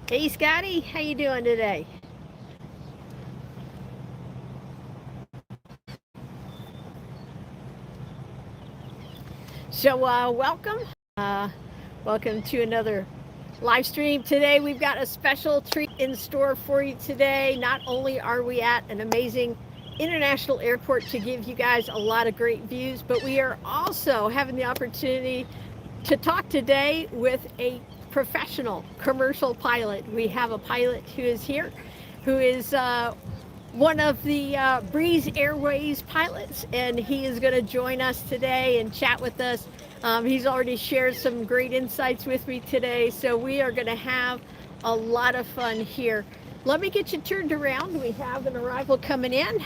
Hey Scotty, how you doing today? So welcome. Welcome to another live stream. Today we've got a special treat in store for you today. Not only are we at an amazing international airport to give you guys a lot of great views, but we are also having the opportunity to talk today with a professional commercial pilot. We have a pilot who is here, who is one of the Breeze Airways pilots, and he is going to join us today and chat with us. He's already shared some great insights with me today, so we are going to have a lot of fun here. Let me get you turned around. We have an arrival coming in.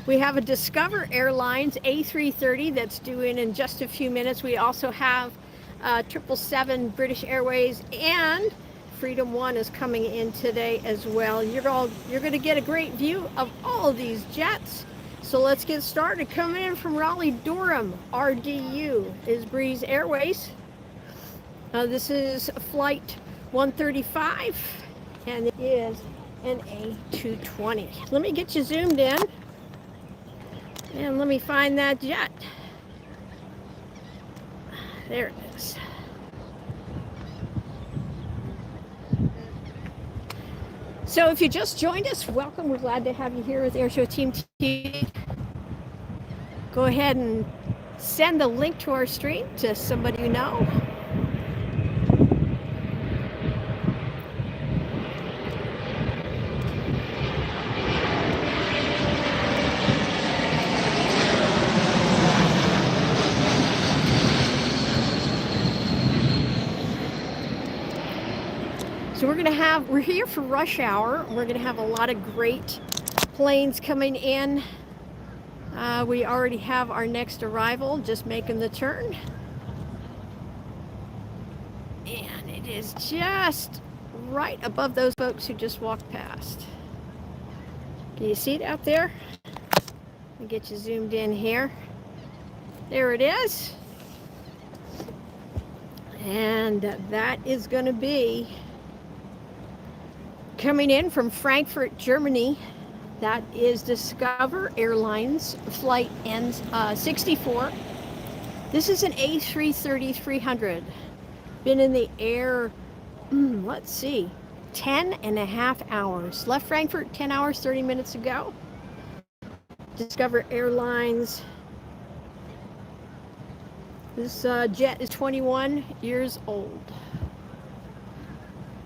We have a Discover Airlines A380 that's due in just a few minutes. We also have 777 British Airways, and Freedom One is coming in today as well. You're going to get a great view of all of these jets. So let's get started. Coming in from Raleigh-Durham, RDU is Breeze Airways. This is flight 135, and it is an A220. Let me get you zoomed in, and let me find that jet. There it is. So if you just joined us, welcome. We're glad to have you here with AirshowTeamTV. Go ahead and send the link to our stream to somebody you know. So we're here for rush hour. We're gonna have a lot of great planes coming in. We already have our next arrival, just making the turn. And it is just right above those folks who just walked past. Can you see it out there? Let me get you zoomed in here. There it is. And that is gonna be coming in from Frankfurt, Germany. That is Discover Airlines flight N64. This is an A330-300. Been in the air, let's see, 10 and a half hours. Left Frankfurt 10 hours, 30 minutes ago. Discover Airlines. This jet is 21 years old.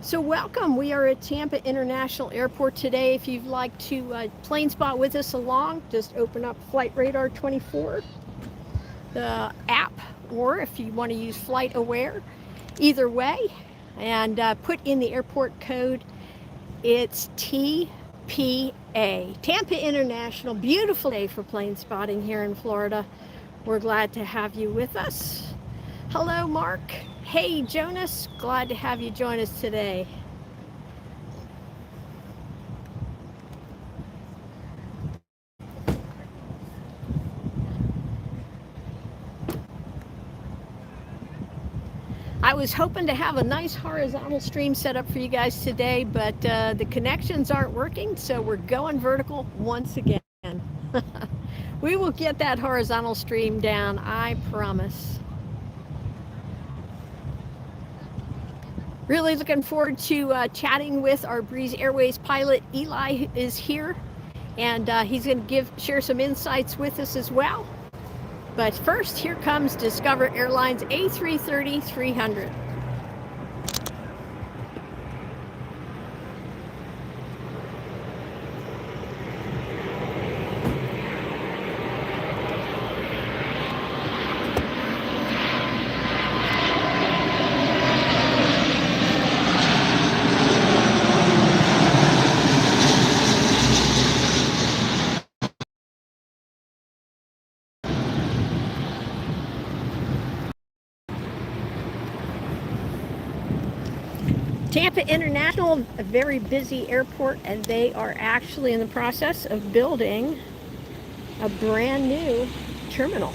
So welcome. We are at Tampa International Airport today. If you'd like to plane spot with us along, just open up Flight Radar 24, the app, or if you want to use Flight Aware, either way, and put in the airport code. It's TPA, Tampa International. Beautiful day for plane spotting here in Florida. We're glad to have you with us. Hello, Mark. Hey, Jonas. Glad to have you join us today. I was hoping to have a nice horizontal stream set up for you guys today, but the connections aren't working, so we're going vertical once again. We will get that horizontal stream down, I promise. Really looking forward to chatting with our Breeze Airways pilot. Eli is here, and he's going to share some insights with us as well. But first, here comes Discover Airlines A330-300. Tampa International, a very busy airport, and they are actually in the process of building a brand new terminal.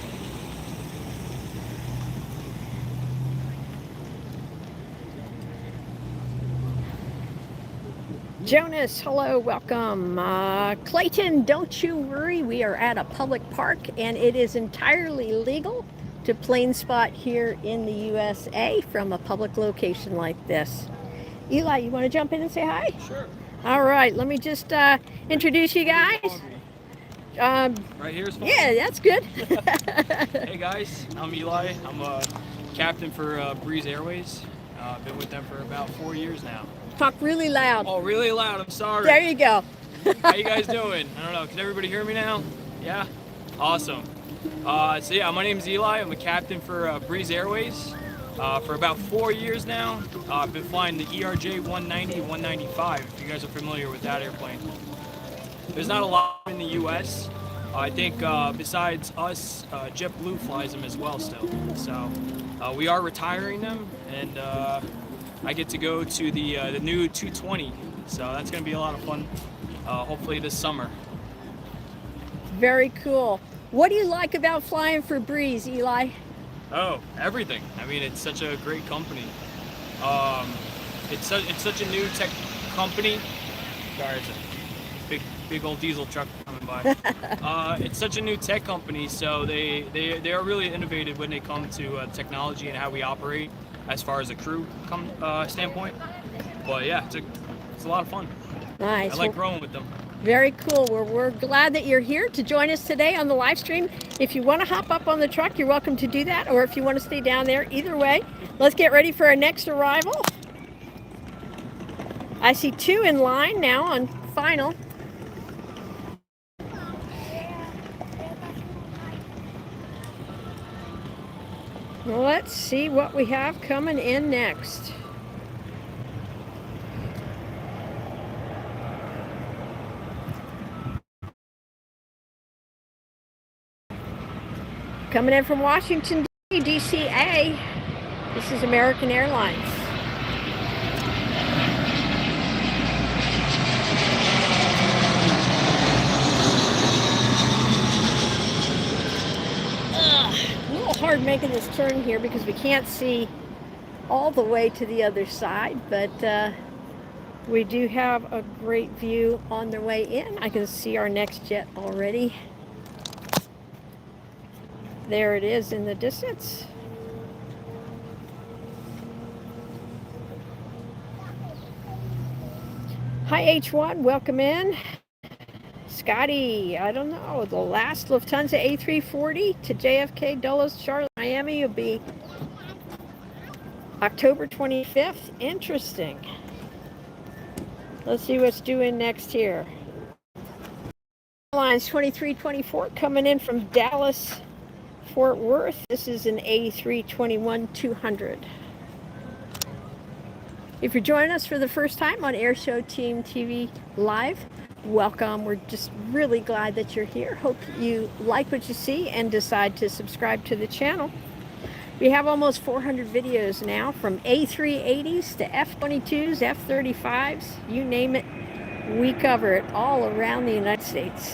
Jonas, hello, welcome. Clayton, don't you worry, we are at a public park and it is entirely legal to plane spot here in the USA from a public location like this. Eli, you want to jump in and say hi? Sure. All right, let me just introduce you guys. Right here is fine. Yeah, that's good. Hey guys, I'm Eli. I'm a captain for Breeze Airways. I've been with them for about 4 years now. Talk really loud. Oh, really loud, I'm sorry. There you go. How you guys doing? I don't know, can everybody hear me now? Yeah? Awesome. So yeah, my name is Eli. I'm a captain for Breeze Airways. For about 4 years now. I've been flying the ERJ 190, 195, if you guys are familiar with that airplane. There's not a lot in the U.S. I think besides us, JetBlue flies them as well still. So we are retiring them, and I get to go to the new 220. So that's going to be a lot of fun, hopefully this summer. Very cool. What do you like about flying for Breeze, Eli? Oh, everything. I mean, it's such a great company. It's such a new tech company. Sorry, it's a big old diesel truck coming by. It's such a new tech company, so they are really innovative when they come to technology and how we operate as far as a crew standpoint. But yeah, it's a lot of fun. Nice. I like growing with them. Very cool. We're glad that you're here to join us today on the live stream. If you want to hop up on the truck, you're welcome to do that, or if you want to stay down there, either way. Let's get ready for our next arrival. I see 2 in line now on final. Let's see what we have coming in next. Coming in from Washington, DCA, this is American Airlines. A little hard making this turn here because we can't see all the way to the other side, but we do have a great view on the way in. I can see our next jet already. There it is in the distance. Hi H1, welcome in. Scotty, I don't know, the last Lufthansa A340 to JFK, Dulles, Charlotte, Miami will be October 25th. Interesting. Let's see what's doing next here. Airlines 2324 coming in from Dallas, Fort Worth. This is an A321-200. If you're joining us for the first time on AirshowTeamTV Live, welcome. We're just really glad that you're here. Hope you like what you see and decide to subscribe to the channel. We have almost 400 videos now, from A380s to F-22s, F-35s, you name it. We cover it all around the United States.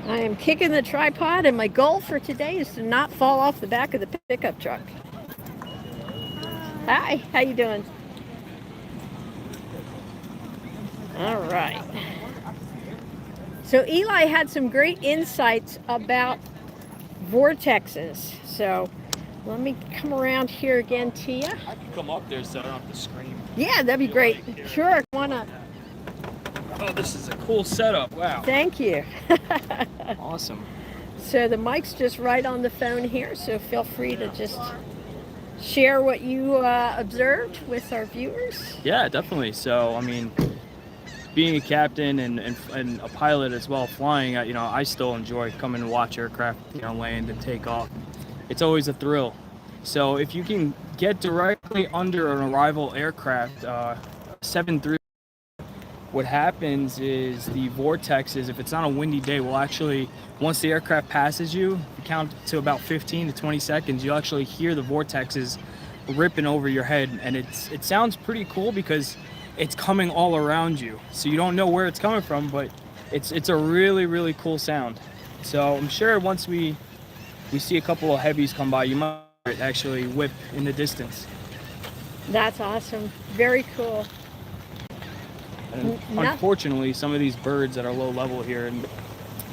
I am kicking the tripod, and my goal for today is to not fall off the back of the pickup truck. Hi, how you doing? All right. So Eli had some great insights about vortexes. So let me come around here again to you. I can come up there so I don't have to scream. Yeah, that'd be great. Like Sure, why not? Oh, this is a cool setup. Wow. Thank you. Awesome. So the mic's just right on the phone here, so feel free to just share what you observed with our viewers. Yeah, definitely. So, I mean, being a captain and a pilot as well, flying, you know, I still enjoy coming and watch aircraft, you know, land and take off. It's always a thrill. So if you can get directly under an arrival aircraft, 737 what happens is the vortexes, if it's not a windy day, will actually, once the aircraft passes you, if you count to about 15 to 20 seconds, you'll actually hear the vortexes ripping over your head. And it sounds pretty cool because it's coming all around you. So you don't know where it's coming from, but it's a really, really cool sound. So I'm sure once we see a couple of heavies come by, you might actually whip in the distance. That's awesome. Very cool. And unfortunately, some of these birds that are low level here, and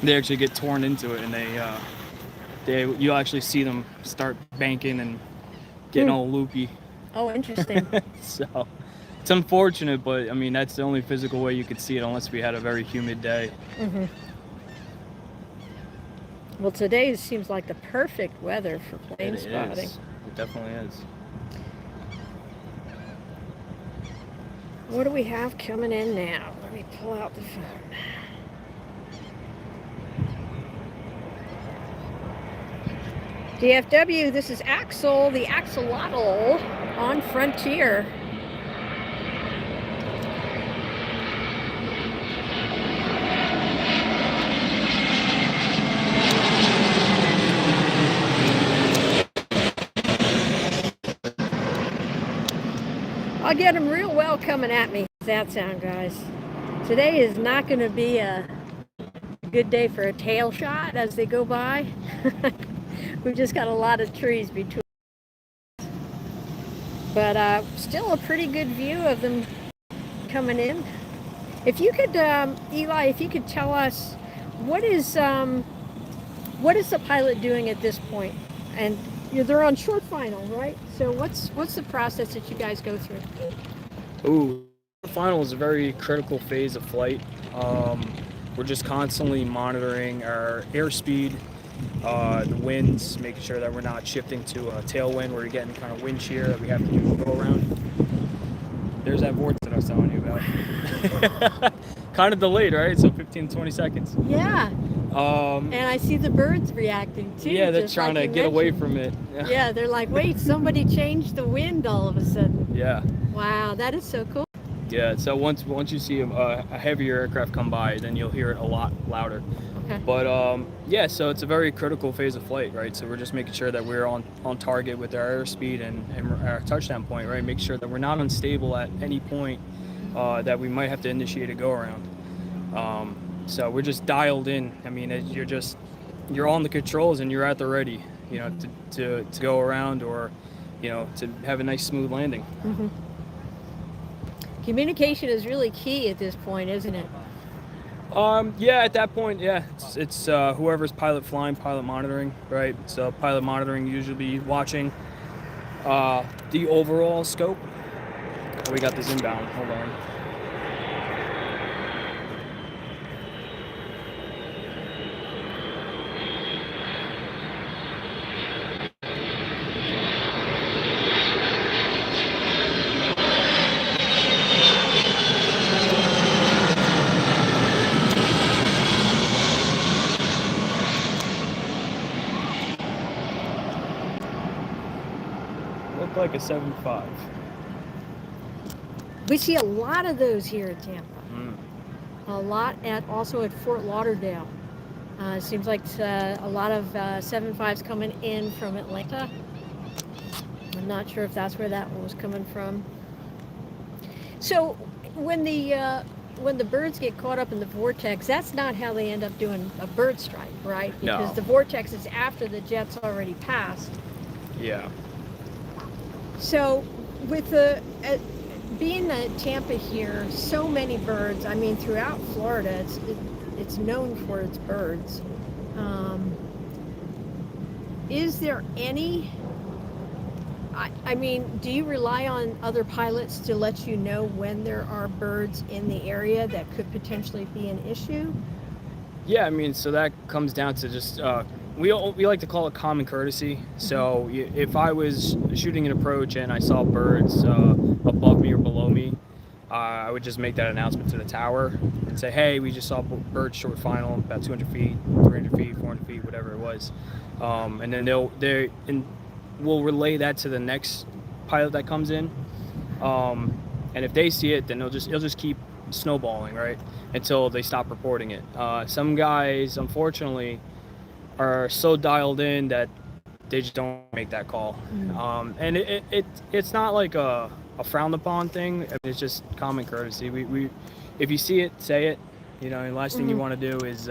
they actually get torn into it, and you'll actually see them start banking and getting all loopy. Oh, interesting. So it's unfortunate, but I mean that's the only physical way you could see it, unless we had a very humid day. Well, today seems like the perfect weather for plane spotting. It definitely is. What do we have coming in now? Let me pull out the phone. DFW, this is Axel, the Axolotl on Frontier. I'll get them real well coming at me. That sound, guys. Today is not going to be a good day for a tail shot as they go by. We've just got a lot of trees between us. But still a pretty good view of them coming in. If you could, Eli, if you could tell us what is the pilot doing at this point? And they're on short final, right? So what's the process that you guys go through? Ooh, final is a very critical phase of flight. We're just constantly monitoring our airspeed, the winds, making sure that we're not shifting to a tailwind where you're getting kind of wind shear that we have to do go around. There's that vortex that I was telling you about. Kind of delayed, right? So 15 to 20 seconds. Yeah. And I see the birds reacting too. Yeah, they're trying to get away from it. Yeah, they're like, wait, somebody changed the wind all of a sudden. Yeah. Wow, that is so cool. Yeah, so once you see a heavier aircraft come by, then you'll hear it a lot louder. Okay. But yeah, so it's a very critical phase of flight, right? So we're just making sure that we're on target with our airspeed and our touchdown point, right? Make sure that we're not unstable at any point that we might have to initiate a go around. So we're just dialed in. I mean, you're on the controls and you're at the ready, you know, to go around or, you know, to have a nice smooth landing. Mm-hmm. Communication is really key at this point, isn't it? Yeah, at that point, yeah, it's whoever's pilot flying, pilot monitoring, right? So pilot monitoring usually be watching the overall scope. Oh, we got this inbound. Hold on. Like a 7.5. We see a lot of those here at Tampa. A lot also at Fort Lauderdale. It seems like a lot of 7.5s coming in from Atlanta. I'm not sure if that's where that one was coming from. So when the birds get caught up in the vortex, that's not how they end up doing a bird strike, right? Because the vortex is after the jet's already passed. Yeah. So with being at Tampa here, so many birds, I mean throughout Florida, it's known for its birds. Is there any, I mean, do you rely on other pilots to let you know when there are birds in the area that could potentially be an issue? Yeah, I mean, so that comes down to just we like to call it common courtesy. So if I was shooting an approach and I saw birds above me or below me, I would just make that announcement to the tower and say, hey, we just saw birds short final, about 200 feet, 300 feet, 400 feet, whatever it was. And then we'll relay that to the next pilot that comes in. And if they see it, then he'll just keep snowballing, right? Until they stop reporting it. Some guys, unfortunately, are so dialed in that they just don't make that call. And it's not like a frowned upon thing. I mean, it's just common courtesy. We if you see it, say it. You know, and the last thing you want to do is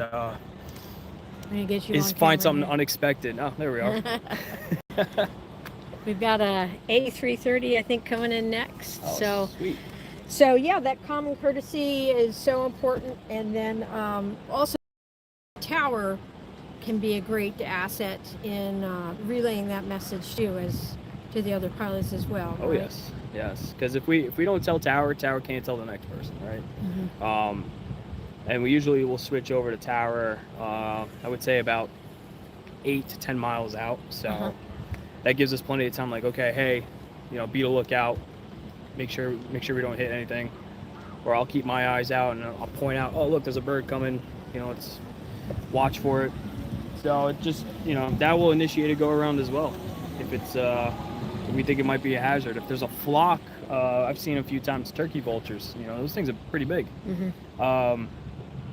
find something unexpected. Oh, there we are. We've got a A330, I think, coming in next. Oh, sweet. So yeah, that common courtesy is so important. And then also, tower can be a great asset in relaying that message to the other pilots as well. Oh, right? yes. Because if we don't tell tower can't tell the next person, right? And we usually will switch over to tower. I would say about 8 to 10 miles out. So that gives us plenty of time. Like, okay, hey, you know, be a lookout. Make sure we don't hit anything. Or I'll keep my eyes out and I'll point out, oh look, there's a bird coming. You know, let's watch for it. So it just, you know, that will initiate a go around as well. If it's if we think it might be a hazard. If there's a flock, I've seen a few times turkey vultures. You know, those things are pretty big.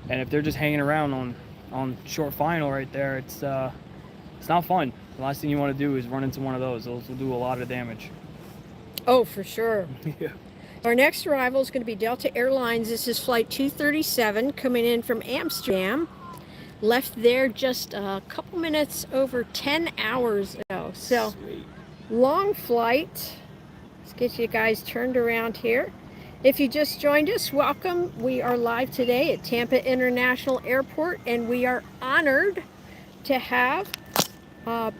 And if they're just hanging around on short final right there, it's not fun. The last thing you want to do is run into one of those. Those will do a lot of damage. Oh, for sure. Yeah. Our next arrival is going to be Delta Airlines. This is flight 237 coming in from Amsterdam. Left there just a couple minutes over 10 hours ago. So, Sweet. Long flight. Let's get you guys turned around here. If you just joined us, welcome. We are live today at Tampa International Airport, and we are honored to have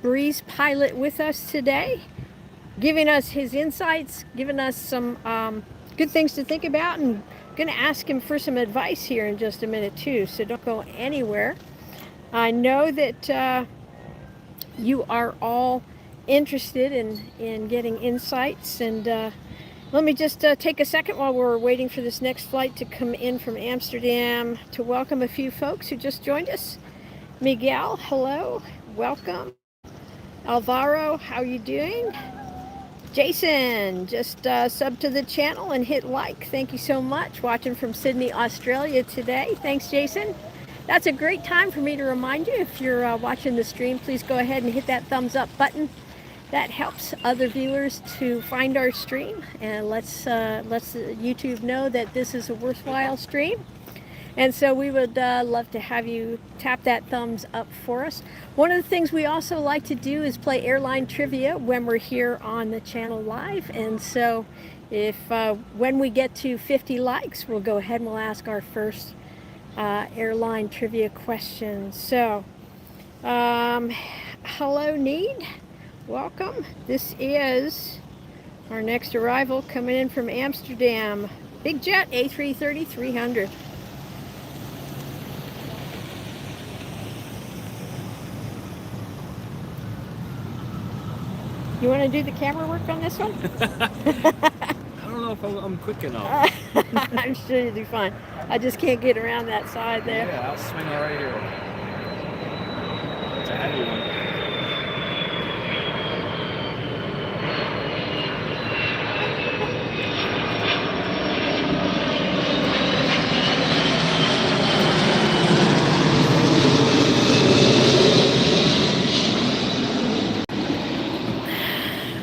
Breeze pilot with us today, giving us his insights, giving us some good things to think about, and going to ask him for some advice here in just a minute too, so don't go anywhere. I know that you are all interested in getting insights, and let me just take a second while we're waiting for this next flight to come in from Amsterdam to welcome a few folks who just joined us. Miguel, hello, welcome. Alvaro, how are you doing? Jason, just sub to the channel and hit like. Thank you so much. Watching from Sydney, Australia today. Thanks, Jason. That's a great time for me to remind you, if you're watching the stream, please go ahead and hit that thumbs up button. That helps other viewers to find our stream and lets YouTube know that this is a worthwhile stream. And so we would love to have you tap that thumbs up for us. One of the things we also like to do is play airline trivia when we're here on the channel live. And so if when we get to 50 likes, we'll go ahead and we'll ask our first airline trivia question. So, hello, Need. Welcome. This is our next arrival coming in from Amsterdam. Big Jet A330-300. You want to do the camera work on this one? I don't know if I'm quick enough. I'm sure you'll do fine. I just can't get around that side there. Yeah, I'll swing it right here. It's a heavy one.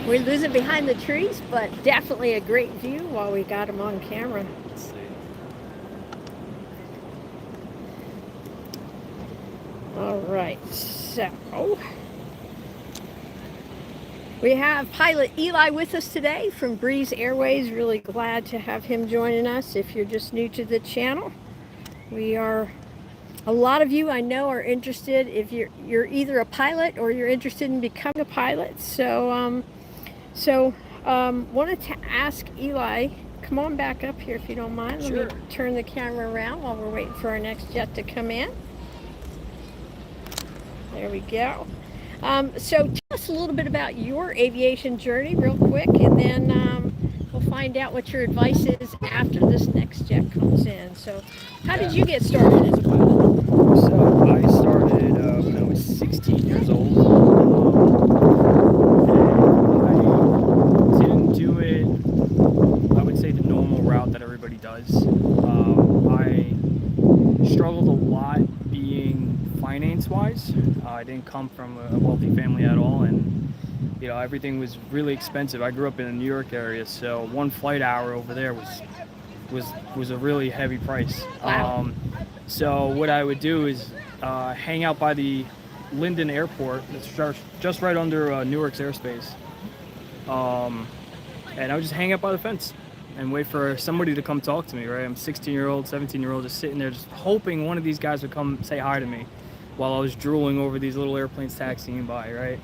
We're losing behind the trees, but definitely a great view while we got them on camera. Let's see. All right, so we have pilot Eli with us today from Breeze Airways. Really glad to have him joining us. If you're just new to the channel, a lot of you I know are interested. If you're either a pilot or you're interested in becoming a pilot, so wanted to ask Eli, come on back up here if you don't mind. Sure. Let me turn the camera around while we're waiting for our next jet to come in. There we go. So tell us a little bit about your aviation journey real quick, and then we'll find out what your advice is after this next jet comes in. So how did you get started as a pilot? So I started when I was 16 years old. I didn't do it, I would say, the normal route that everybody does. wise. I didn't come from a wealthy family at all, and you know, everything was really expensive. I grew up in the New York area, so one flight hour over there was a really heavy price. Wow. So what I would do is hang out by the Lynn airport. That's just right under Newark's airspace. And I would just hang out by the fence and wait for somebody to come talk to me, right? I'm 16-year-old, 17-year-old, just sitting there, just hoping one of these guys would come say hi to me while I was drooling over these little airplanes taxiing by, right?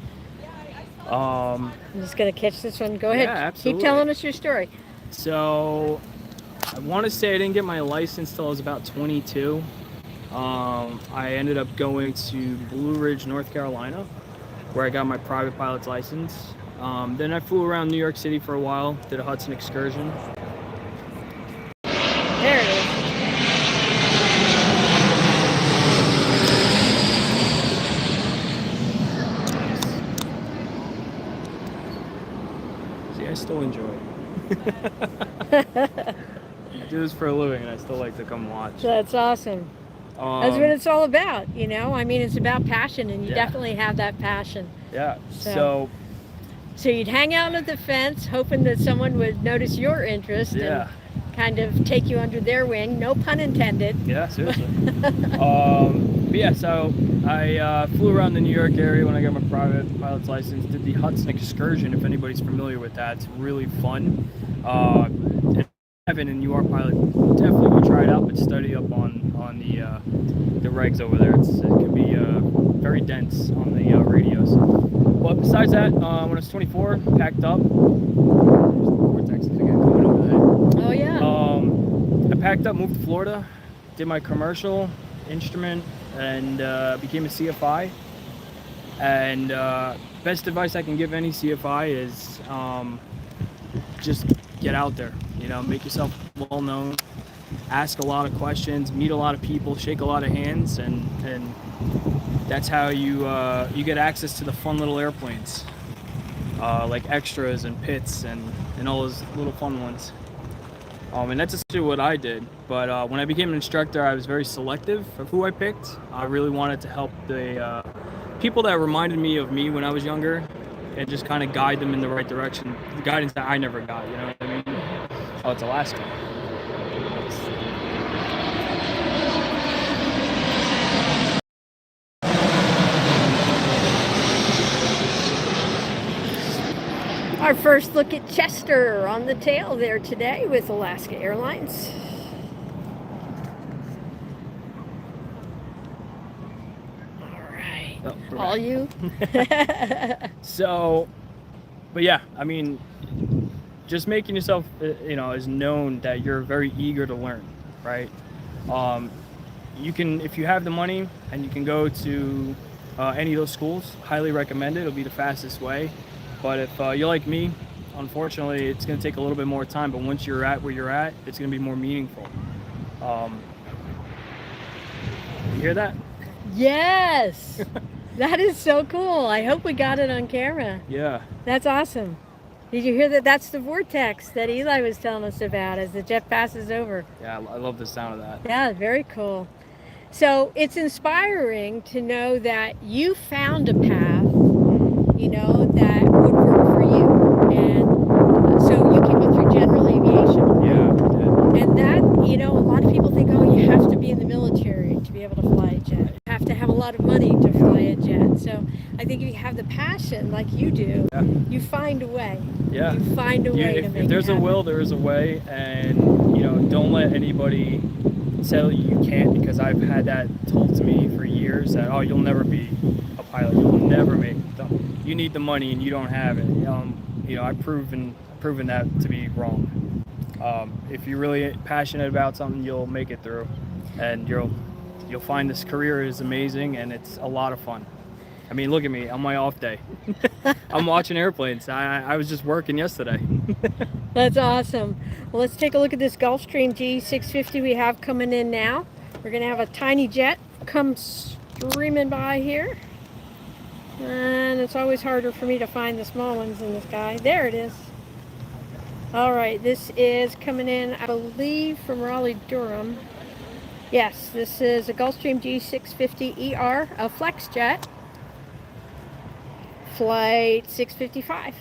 I'm just going to catch this one. Go ahead. Yeah, absolutely. Keep telling us your story. So I want to say I didn't get my license till I was about 22. I ended up going to Blue Ridge, North Carolina, where I got my private pilot's license. Then I flew around New York City for a while, did a Hudson excursion. There it is. See, I still enjoy it. I do this for a living, and I still like to come watch. That's awesome. That's what it's all about, you know? I mean, it's about passion, and you definitely have that passion. Yeah, so you'd hang out on the fence, hoping that someone would notice your interest and kind of take you under their wing. No pun intended. Yeah, seriously. But yeah, so I flew around the New York area when I got my private pilot's license. Did the Hudson excursion, if anybody's familiar with that. It's really fun. And you are pilot, definitely go try it out, but study up on the regs over there. It can be very dense on the radios. But besides that, when I was 24, packed up. Vortex again coming over there. Oh yeah. I packed up, moved to Florida, did my commercial instrument, and became a CFI. And best advice I can give any CFI is just get out there. You know, make yourself well known, ask a lot of questions, meet a lot of people, shake a lot of hands, and that's how you get access to the fun little airplanes, like extras and pits and all those little fun ones. And that's essentially what I did. But when I became an instructor, I was very selective of who I picked. I really wanted to help the people that reminded me of me when I was younger, and just kind of guide them in the right direction, the guidance that I never got. You know what I mean? Oh, it's Alaska. Our first look at Chester on the tail there today with Alaska Airlines. All right. Oh, all you? So, but yeah, I mean, just making yourself, you know, is known that you're very eager to learn, right? You can, if you have the money and you can go to any of those schools, highly recommend it. It'll be the fastest way. But if you're like me, unfortunately, it's going to take a little bit more time. But once you're at where you're at, it's going to be more meaningful. You hear that? Yes. That is so cool. I hope we got it on camera. Yeah. That's awesome. Did you hear that? That's the vortex that Eli was telling us about as the jet passes over. Yeah, I love the sound of that. Yeah, very cool. So it's inspiring to know that you found a path, you know, that would work for you. And so you came up through general aviation. Yeah, I did. And that, you know, a lot of people think, oh, you have to be in the military to be able to fly a jet. You have to have a lot of money to fly a jet. So I think if you have the passion like you do, you find a way. Yeah. You find a way to make if there's it a happen. will, there is a way. And, you know, don't let anybody tell you can't, because I've had that told to me for years that, oh, you'll never be a pilot. You'll never make it. You need the money and you don't have it. You know, I've proven that to be wrong. If you're really passionate about something, you'll make it through, and you'll find this career is amazing and it's a lot of fun. I mean, look at me on my off day. I'm watching airplanes. I was just working yesterday. That's awesome. Well, let's take a look at this Gulfstream G650 we have coming in now. We're going to have a tiny jet come streaming by here. And it's always harder for me to find the small ones in the sky. There it is. All right, this is coming in, I believe, from Raleigh, Durham. Yes, this is a Gulfstream G650ER, a flex jet, flight 655.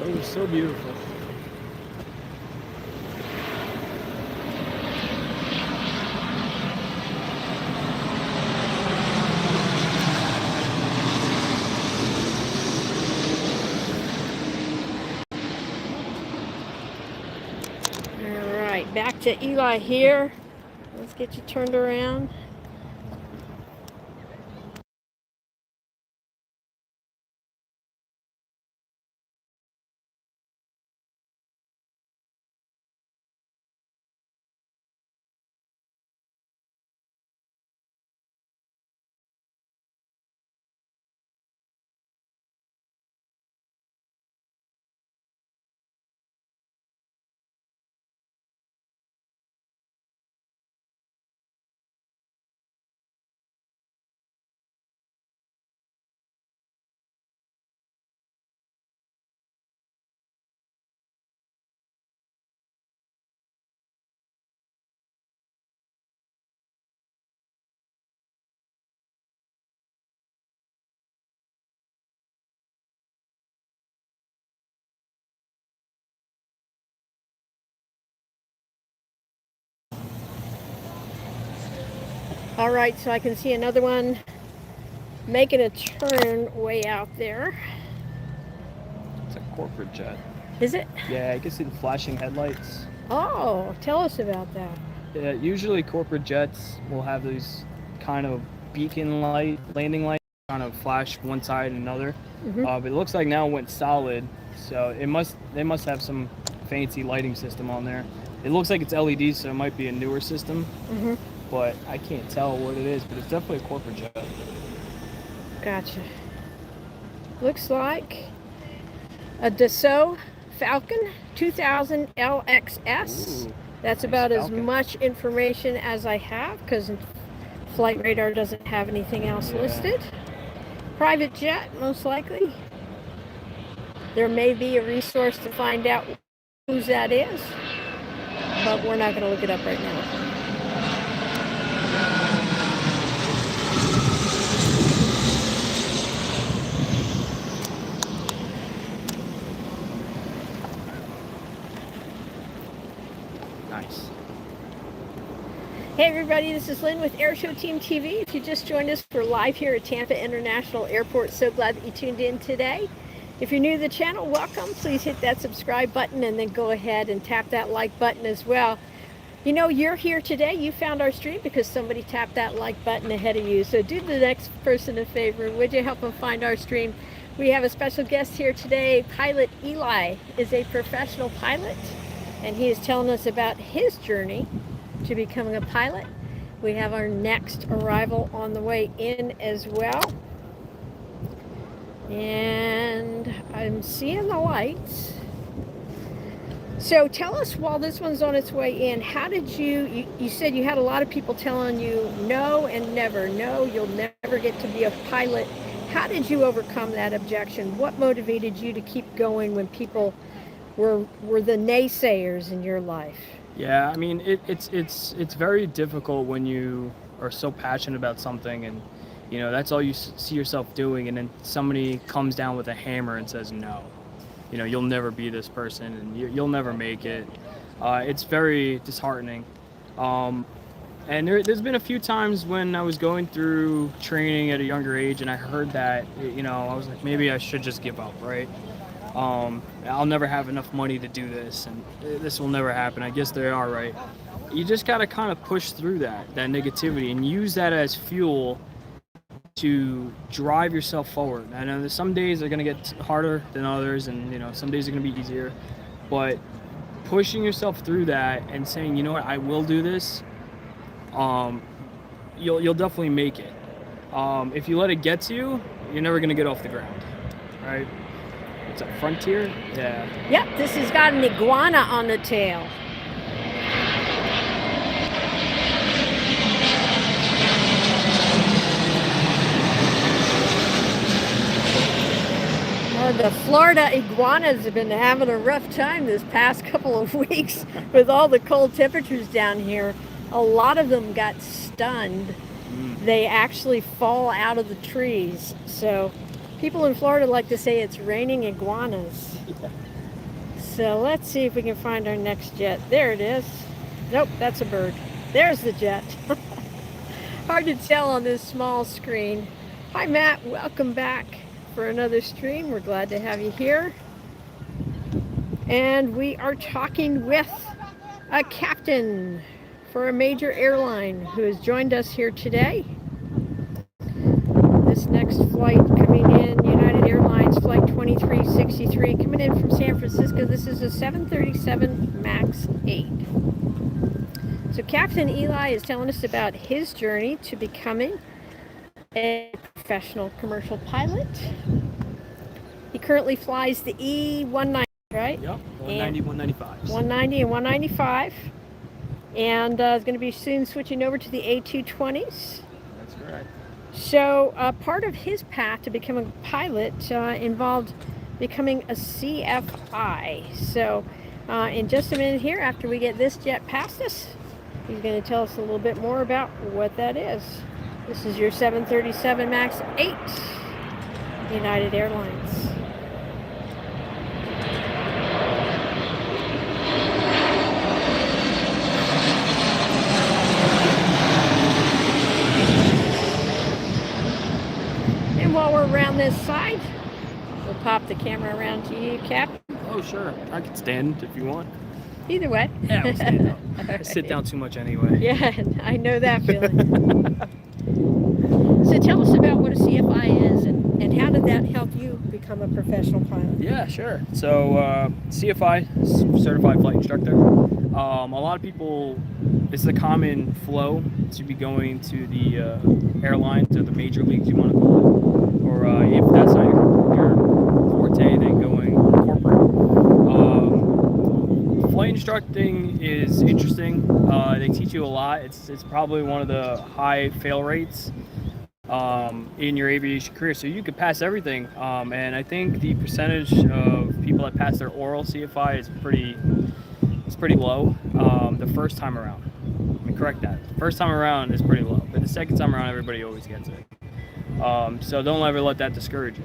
Oh, so beautiful. All right, back to Eli here. Let's get you turned around. All right, so I can see another one making a turn way out there. It's a corporate jet. Is it? Yeah, you can see the flashing headlights. Oh, tell us about that. Yeah, usually corporate jets will have these kind of beacon light, landing light, kind of flash one side and another. But it looks like now it went solid, so they must have some fancy lighting system on there. It looks like it's LED, so it might be a newer system. But I can't tell what it is, but it's definitely a corporate jet. Gotcha. Looks like a Dassault Falcon 2000 LXS. Ooh, That's nice about as Falcon. much information as I have because Flight Radar doesn't have anything else Yeah. listed. Private jet, most likely. There may be a resource to find out whose that is, but we're not going to look it up right now. Nice. Hey everybody, this is Lynn with AirshowTeamTV. If you just joined us, we're live here at Tampa International Airport. So glad that you tuned in today. If you're new to the channel, welcome. Please hit that subscribe button and then go ahead and tap that like button as well. You know, you're here today. You found our stream because somebody tapped that like button ahead of you. So do the next person a favor. Would you help them find our stream? We have a special guest here today. Pilot Eli is a professional pilot, and he is telling us about his journey to becoming a pilot. We have our next arrival on the way in as well. And I'm seeing the lights. So tell us, while this one's on its way in, how did you said you had a lot of people telling you no and never, no, you'll never get to be a pilot. How did you overcome that objection? What motivated you to keep going when people were the naysayers in your life? Yeah, I mean, it's very difficult when you are so passionate about something and, you know, that's all you see yourself doing, and then somebody comes down with a hammer and says no. You know, you'll never be this person, and you'll never make it. It's very disheartening. And there's been a few times when I was going through training at a younger age, and I heard that, you know, I was like, maybe I should just give up, right? I'll never have enough money to do this, and this will never happen. I guess they are right. You just gotta kind of push through that negativity and use that as fuel to drive yourself forward. I know that some days are gonna get harder than others, and you know, some days are gonna be easier, but pushing yourself through that and saying, you know what, I will do this. You'll definitely make it. If you let it get to you, you're never gonna get off the ground, right? It's a Frontier? Yeah. Yep, this has got an iguana on the tail. All The Florida iguanas have been having a rough time this past couple of weeks with all the cold temperatures down here. A lot of them got stunned. They actually fall out of the trees. So people in Florida like to say it's raining iguanas. Yeah. So let's see if we can find our next jet. There it is. Nope, that's a bird. There's the jet. Hard to tell on this small screen. Hi Matt, welcome back for another stream. We're glad to have you here. And we are talking with a captain for a major airline who has joined us here today. This next flight coming in, United Airlines Flight 2363, coming in from San Francisco. This is a 737 MAX 8. So Captain Eli is telling us about his journey to becoming a professional commercial pilot. He currently flies the E190, right? Yep, 190, 195. 190 and 195. And is going to be soon switching over to the A220s. That's correct. So part of his path to becoming a pilot involved becoming a CFI. So in just a minute here, after we get this jet past us, he's going to tell us a little bit more about what that is. This is your 737 MAX 8, United Airlines. And while we're around this side, we'll pop the camera around to you, Cap. Oh, sure. I can stand if you want. Either way. Yeah, we'll stand up. I Right. sit down too much anyway. Yeah, I know that feeling. So tell us about what a CFI is and how did that help you become a professional pilot? Yeah, sure. So CFI, Certified Flight Instructor. A lot of people, it's a common flow to be going to the airlines or the major leagues, you want to call it. Or if that's not your forte, then going corporate. Flight instructing is interesting. They teach you a lot. It's probably one of the high fail rates in your aviation career, so you could pass everything, and I think the percentage of people that pass their oral CFI is pretty low the first time around. Let me correct that. The first time around is pretty low, but the second time around everybody always gets it. So don't ever let that discourage you.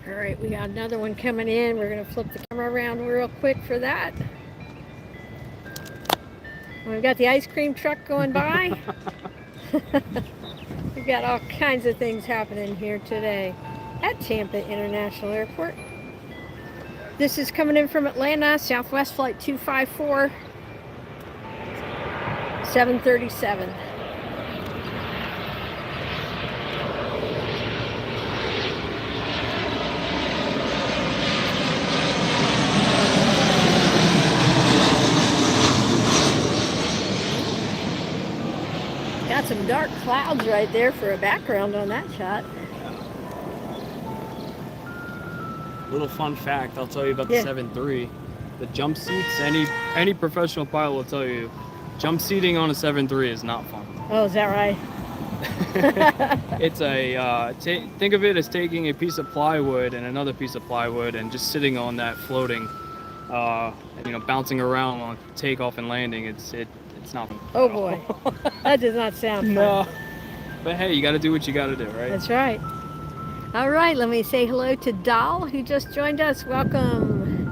All right, we got another one coming in. We're going to flip the camera around real quick for that. We've got the ice cream truck going by. We've got all kinds of things happening here today at Tampa International Airport. This is coming in from Atlanta, Southwest Flight 254, 737. Got some dark clouds right there for a background on that shot. Little fun fact I'll tell you about the 7.3. The jump seats, any professional pilot will tell you, jump seating on a 7.3 is not fun. Oh, is that right? It's a think of it as taking a piece of plywood and another piece of plywood and just sitting on that floating, bouncing around on takeoff and landing. It's not fun. Oh boy, that does not sound fun. No, but hey, you got to do what you got to do, right? That's right. All right, let me say hello to Doll, who just joined us. Welcome.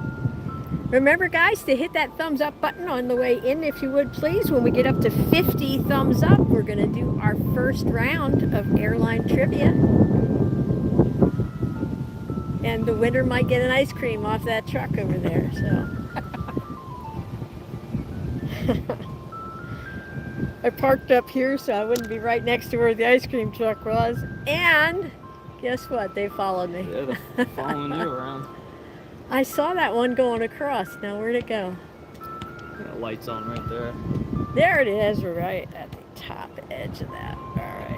Remember, guys, to hit that thumbs up button on the way in, if you would, please. When we get up to 50 thumbs up, we're going to do our first round of airline trivia. And the winner might get an ice cream off that truck over there, so. I parked up here so I wouldn't be right next to where the ice cream truck was. And guess what? They followed me. Yeah, they're following you around. I saw that one going across. Now, where'd it go? Got lights on right there. There it is, right at the top edge of that. All right.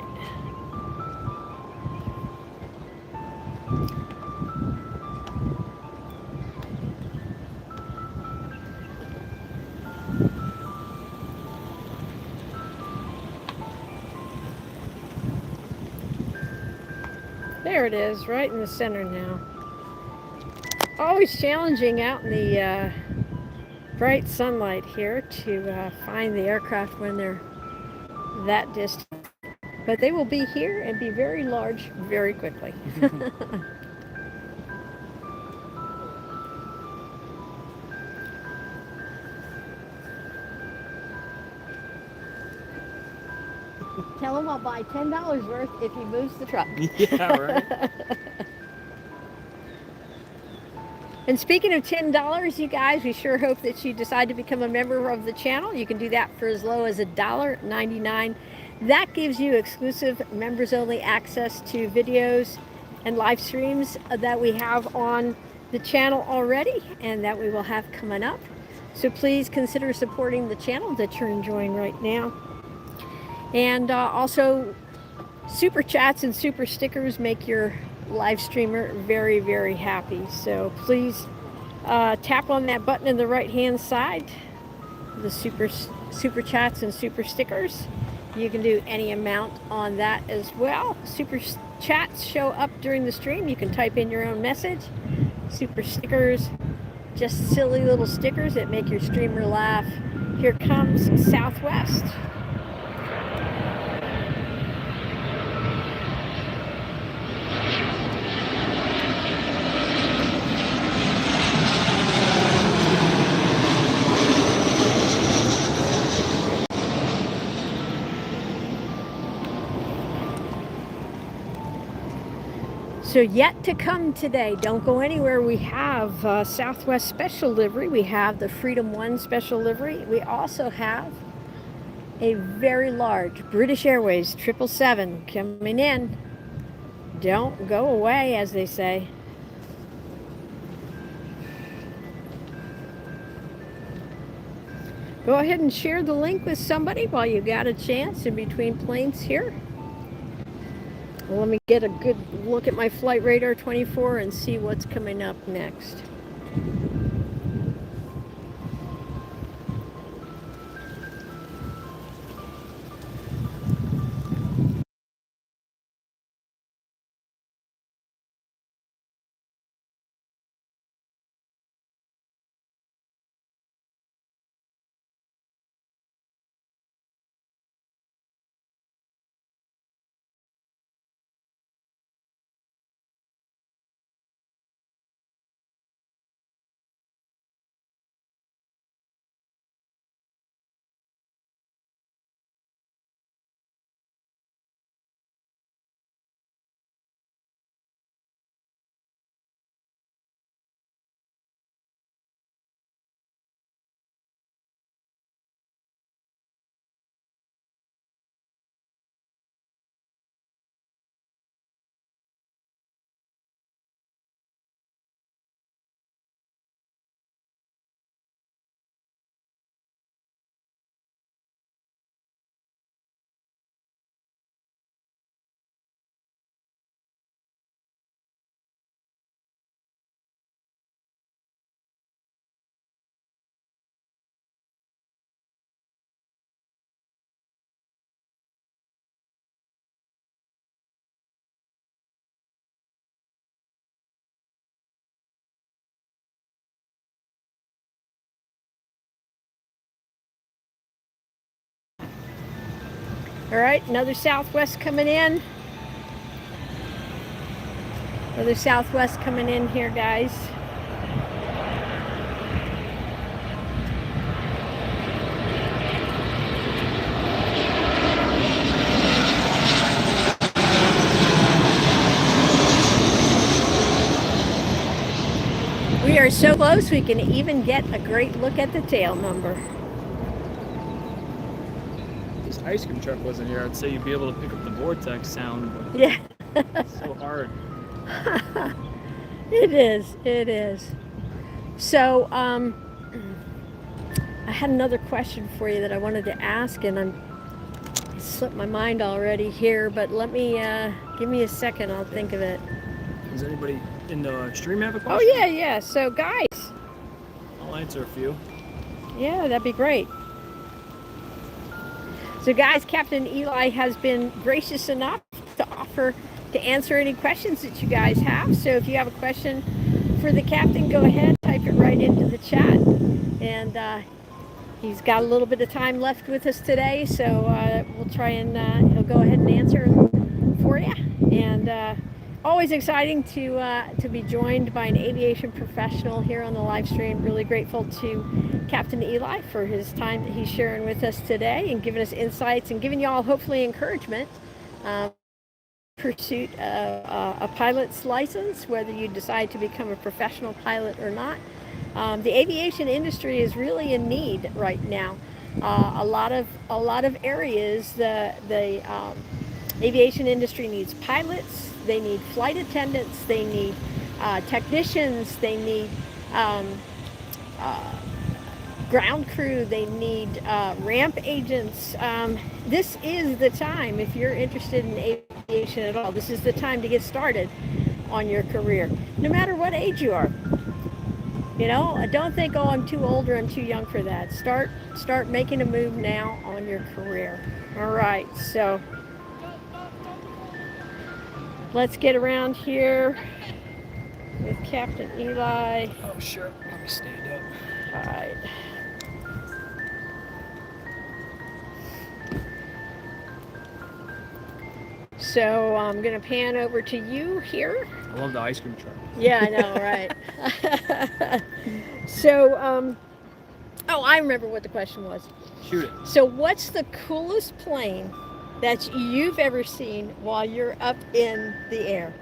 There it is, right in the center now. always challenging out in the bright sunlight here to find the aircraft when they're that distant. But they will be here and be very large very quickly. Tell him I'll buy $10 worth if he moves the truck. Yeah, right. And speaking of $10, you guys, we sure hope that you decide to become a member of the channel. You can do that for as low as $1.99. That gives you exclusive members-only access to videos and live streams that we have on the channel already and that we will have coming up. So please consider supporting the channel that you're enjoying right now. And also, super chats and super stickers make your live streamer very, very happy. So please tap on that button in the right-hand side, the super chats and super stickers. You can do any amount on that as well. Super chats show up during the stream. You can type in your own message. Super stickers, just silly little stickers that make your streamer laugh. Here comes Southwest. So yet to come today, don't go anywhere. We have Southwest Special Livery. We have the Freedom 1 Special Livery. We also have a very large British Airways 777 coming in. Don't go away, as they say. Go ahead and share the link with somebody while you got a chance in between planes here. Let me get a good look at my Flight Radar 24 and see what's coming up next. All right, another Southwest coming in. Another Southwest coming in here, guys. We are so close we can even get a great look at the tail number. If this ice cream truck wasn't here, I'd say you'd be able to pick up the Vortex sound, but yeah. it's so hard. It is. So, I had another question for you that I wanted to ask, and it slipped my mind already here, but let me, give me a second, I'll think of it. Does anybody in the stream have a question? Oh, yeah. So, guys. I'll answer a few. Yeah, that'd be great. So, guys, Captain Eli has been gracious enough to offer to answer any questions that you guys have. So if you have a question for the captain, go ahead, type it right into the chat. And he's got a little bit of time left with us today, so we'll try and he'll go ahead and answer for you. And always exciting to be joined by an aviation professional here on the live stream. Really grateful to Captain Eli for his time that he's sharing with us today and giving us insights and giving y'all hopefully encouragement. Pursuit of a pilot's license, whether you decide to become a professional pilot or not. The aviation industry is really in need right now. A lot of areas, the aviation industry needs pilots, they need flight attendants, they need technicians, they need ground crew, they need ramp agents. This is the time, if you're interested in aviation at all, this is the time to get started on your career, no matter what age you are. You know, don't think, oh, I'm too old or I'm too young for that. Start making a move now on your career. All right, so let's get around here with Captain Eli. Oh, sure. Let me stand up. All right. So I'm going to pan over to you here. I love the ice cream truck. Yeah, I know, right? So, oh, I remember what the question was. Shoot it. So what's the coolest plane that you've ever seen while you're up in the air?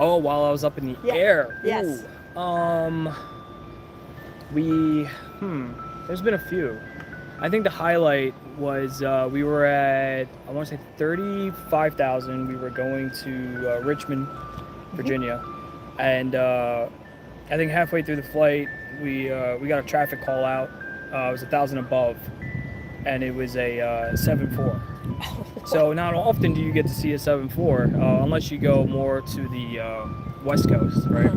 Oh, while I was up in the Yeah. air. Yes. Ooh. There's been a few. I think the highlight was we were at, I want to say 35,000. We were going to Richmond, Virginia, and I think halfway through the flight we got a traffic call out. It was 1,000 above, and it was a 7.4. So not often do you get to see a 7.4 unless you go more to the West Coast, right?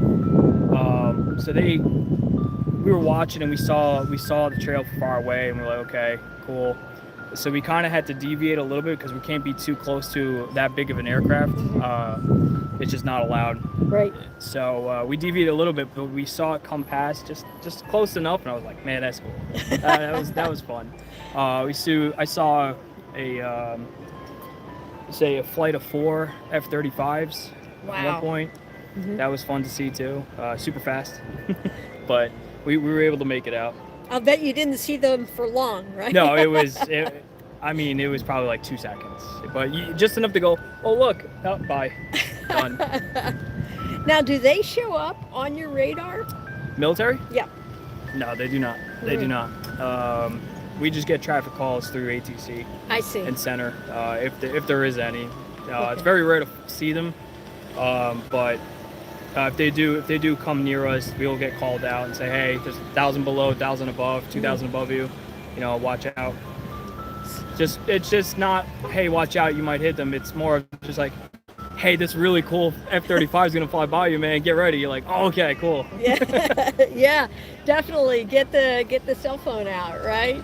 So we were watching and we saw the trail from far away, and we're like, okay, cool. So we kind of had to deviate a little bit because we can't be too close to that big of an aircraft. It's just not allowed. Right. So we deviated a little bit, but we saw it come past just close enough, and I was like, man, that's cool. that was fun. I saw a flight of 4 F-35s at one point. That was fun to see too. Super fast, but we were able to make it out. I'll bet you didn't see them for long, right? No, it was probably like 2 seconds, but just enough to go, oh look, oh, bye, done. Now, do they show up on your radar? Military? Yeah. No, they do not. They do not. We just get traffic calls through ATC. I see. And center, if there is any. Okay. It's very rare to see them, but if they do come near us, we'll get called out and say, hey, there's 1,000 below, 1,000 above, 2,000 above you. You know, watch out. It's just not, hey, watch out, you might hit them. It's more of just like, hey, this really cool F-35 is gonna fly by you, man. Get ready. You're like, oh, okay, cool. Yeah, yeah, definitely. Get the cell phone out, right?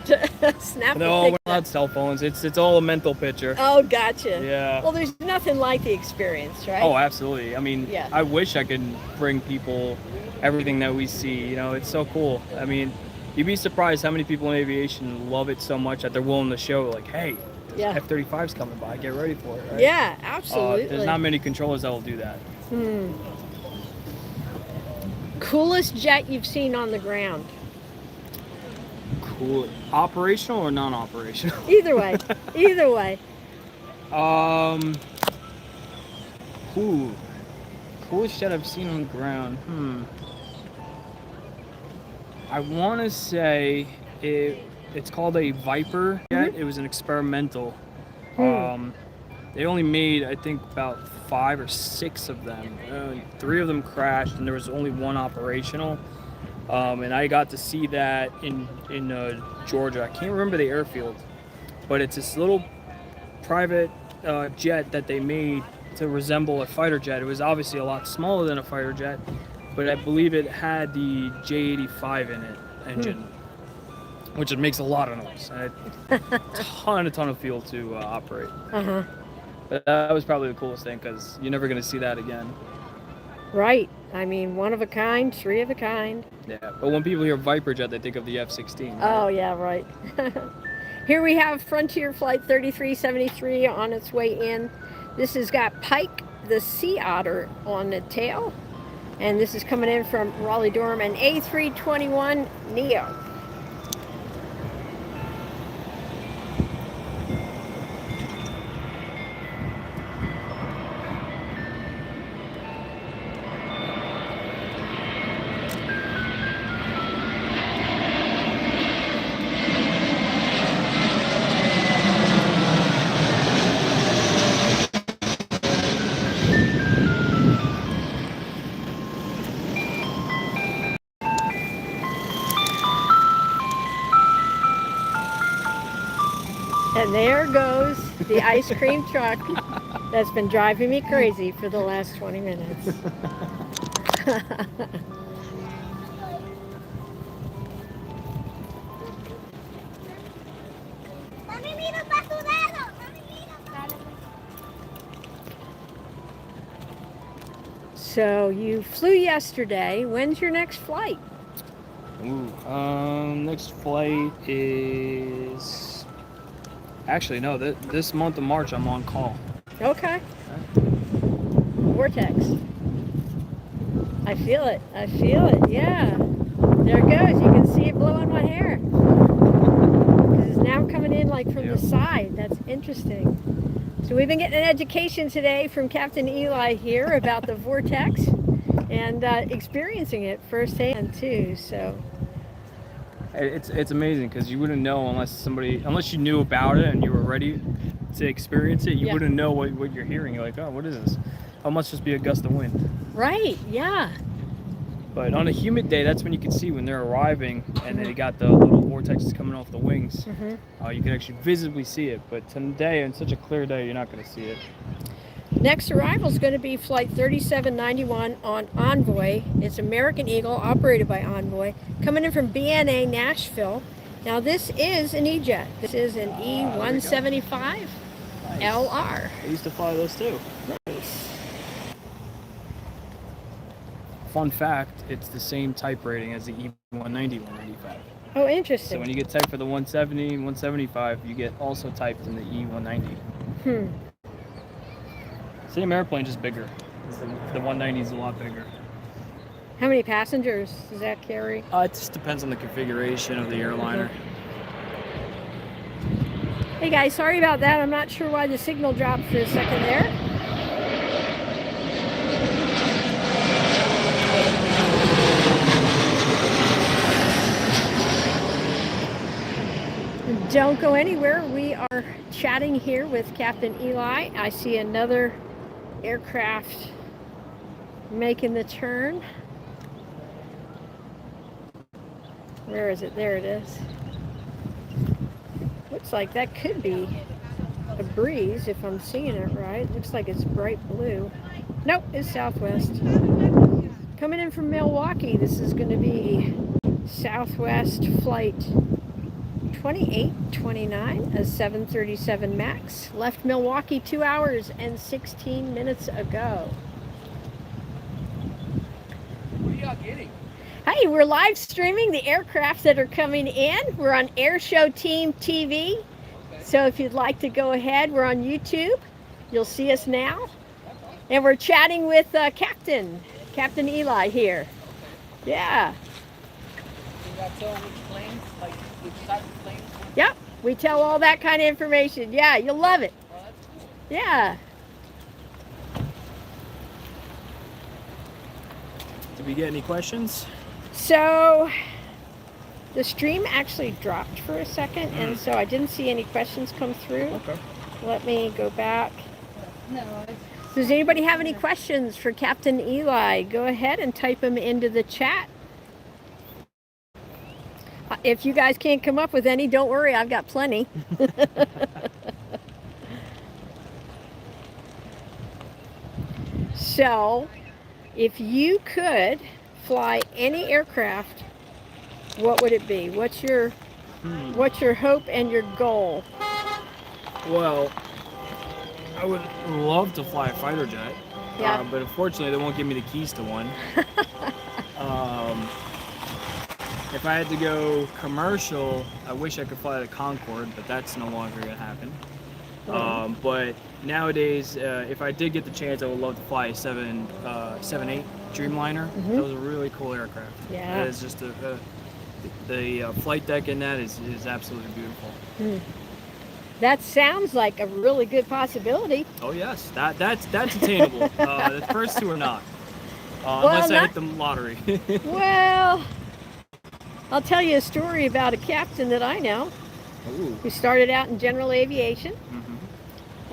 Snap. No, we're not cell phones. It's all a mental picture. Oh, gotcha. Yeah. Well, there's nothing like the experience, right? Oh, absolutely. I mean, Yeah. I wish I could bring people everything that we see. You know, it's so cool. I mean, you'd be surprised how many people in aviation love it so much that they're willing to show, like, hey, Yeah. F-35's coming by. Get ready for it. Right? Yeah, absolutely. There's not many controllers that will do that. Coolest jet you've seen on the ground? Cool. Operational or non-operational? Either way. Either way. Ooh. Coolest jet I've seen on the ground. I want to say it's called a Viper jet. It was an experimental. They only made, I think, about 5 or 6 of them. 3 of them crashed, and there was only 1 operational. And I got to see that in Georgia. I can't remember the airfield, but it's this little private jet that they made to resemble a fighter jet. It was obviously a lot smaller than a fighter jet, but I believe it had the J85 in it engine, which it makes a lot of noise and a ton of fuel to operate. But that was probably the coolest thing because you're never going to see that again. Right. I mean, one of a kind, three of a kind. Yeah, but when people hear Viper jet, they think of the F-16. Right? Oh, yeah, right. Here we have Frontier Flight 3373 on its way in. This has got Pike, the sea otter, on the tail. And this is coming in from Raleigh-Durham, an A321 Neo. And there goes the ice cream truck that's been driving me crazy for the last 20 minutes. So you flew yesterday. When's your next flight? Ooh, next flight is... Actually, no, this month of March I'm on call. Okay. Vortex. I feel it. I feel it. Yeah. There it goes. You can see it blowing my hair. It's now coming in like from the side. That's interesting. So we've been getting an education today from Captain Eli here about the Vortex and experiencing it firsthand too. So it's amazing because you wouldn't know unless you knew about it and you were ready to experience it. You wouldn't know what you're hearing. You're like, oh, what is this? Oh, it must just be a gust of wind. Right. Yeah. But on a humid day, that's when you can see when they're arriving and they got the little vortexes coming off the wings. You can actually visibly see it. But today, on such a clear day, you're not going to see it. Next arrival is going to be Flight 3791 on Envoy. It's American Eagle, operated by Envoy, coming in from BNA Nashville. Now this is an E-Jet. This is an E175 LR. I used to fly those too. Nice. Fun fact, it's the same type rating as the E190, 195. Oh, interesting. So when you get typed for the 170 and 175, you get also typed in the E190. Same airplane, just bigger. The 190 is a lot bigger. How many passengers does that carry? It just depends on the configuration of the airliner. Hey guys, sorry about that. I'm not sure why the signal dropped for a second there. Don't go anywhere. We are chatting here with Captain Eli. I see another aircraft making the turn. Where is it? There it is. Looks like that could be a breeze if I'm seeing it right. Looks like it's bright blue. Nope, it's Southwest. Coming in from Milwaukee, this is going to be Southwest Flight 2829, a 737 MAX. Left Milwaukee 2 hours and 16 minutes ago. What are y'all getting? Hey, we're live streaming the aircraft that are coming in. We're on AirshowTeamTV. So if you'd like to go ahead, we're on YouTube. You'll see us now. And we're chatting with Captain Eli here. Yeah. You got to tell which planes, like which type of planes? Yep, we tell all that kind of information. Yeah, you'll love it. Oh, that's cool. Yeah. Did we get any questions? So the stream actually dropped for a second, and so I didn't see any questions come through. Okay. Let me go back. Does anybody have any questions for Captain Eli? Go ahead and type them into the chat. If you guys can't come up with any, don't worry, I've got plenty. So, if you could fly any aircraft, what would it be? What's your hope and your goal? Well, I would love to fly a fighter jet. Yeah. But unfortunately, they won't give me the keys to one. If I had to go commercial, I wish I could fly the Concorde, but that's no longer going to happen. But nowadays, if I did get the chance, I would love to fly a 787 Dreamliner. That was a really cool aircraft. Yeah. It's just the flight deck in that is absolutely beautiful. That sounds like a really good possibility. Oh yes, that's attainable. The first two are not, Well, unless I hit the lottery. Well, I'll tell you a story about a captain that I know Ooh. who started out in general aviation Mm-hmm.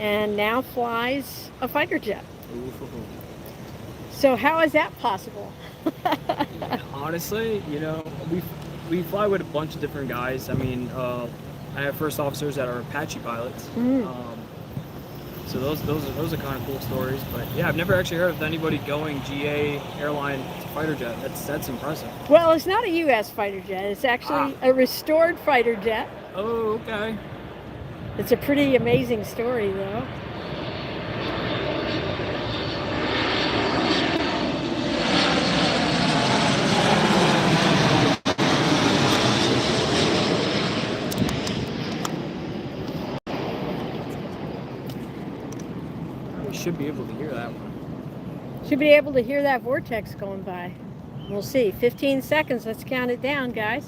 and now flies a fighter jet. Ooh. So how is that possible? Honestly, you know, we fly with a bunch of different guys. I mean, I have first officers that are Apache pilots. So those are kind of cool stories. But yeah, I've never actually heard of anybody going GA airline fighter jet. That's impressive. Well, it's not a U.S. fighter jet. It's actually a restored fighter jet. Oh, okay. It's a pretty amazing story, though. We should be able to hear that one. Should be able to hear that vortex going by. We'll see. 15 seconds. Let's count it down, guys.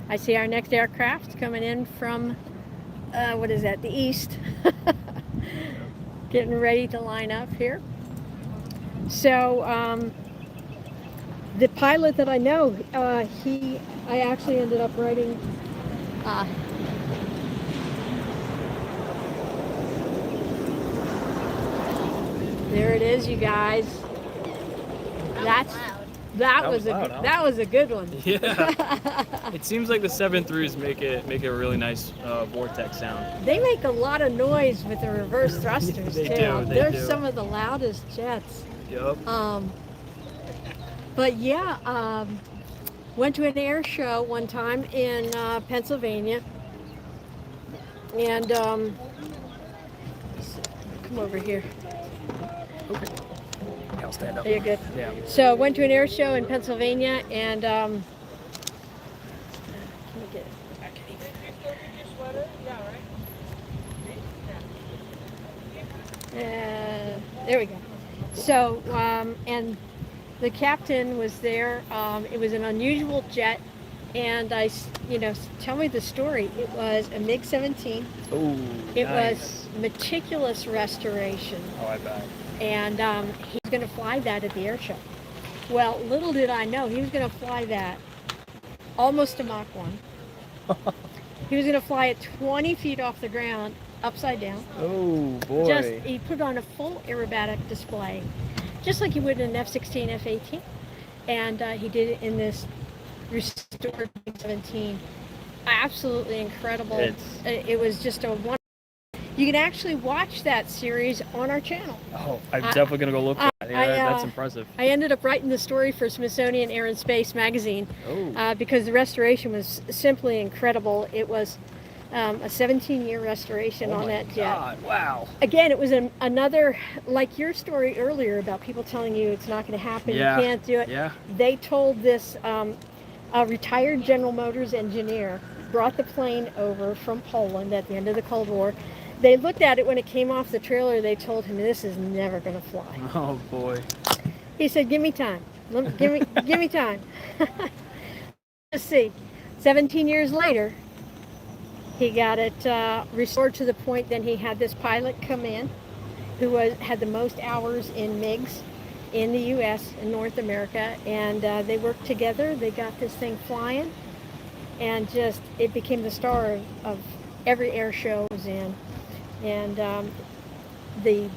I see our next aircraft coming in from, what is that, the east. Getting ready to line up here. So, the pilot that I know, I actually ended up writing, there it is, you guys. That was loud, a huh? that was a good one. Yeah. It seems like the 7.3s make a really nice vortex sound. They make a lot of noise with the reverse thrusters They too. do, they They're do. some of the loudest jets. Yup. But yeah, went to an air show one time in Pennsylvania, and come over here. Okay. I'll stand up. You're good. Yeah. So went to an air show in Pennsylvania, and let me get it. There we go. So, and the captain was there. It was an unusual jet, and tell me the story. It was a MiG-17. Oh, It nice. was meticulous restoration, Oh, I bet. and he was going to fly that at the air show. Well, little did I know, he was going to fly that almost a Mach 1. He was going to fly it 20 feet off the ground, upside down. Oh, boy. He put on a full aerobatic display, just like you would in an F-16, F-18. And he did it in this restored MiG-17. Absolutely incredible. It was just a wonderful. You can actually watch that series on our channel. Oh, I'm definitely going to go look for that. Yeah, that's impressive. I ended up writing the story for Smithsonian Air Space magazine Oh. because the restoration was simply incredible. It was a 17-year restoration on that jet. God, wow. Again, it was another, like your story earlier about people telling you it's not going to happen, Yeah. you can't do it. Yeah. They told this a retired General Motors engineer, brought the plane over from Poland at the end of the Cold War. They looked at it when it came off the trailer. They told him, this is never going to fly. Oh, boy. He said, give me time. Give me time. Let's see. 17 years later, he got it restored to the point. Then he had this pilot come in who had the most hours in MiGs in the U.S. in North America, and they worked together. They got this thing flying, and just it became the star of every air show it was in. And the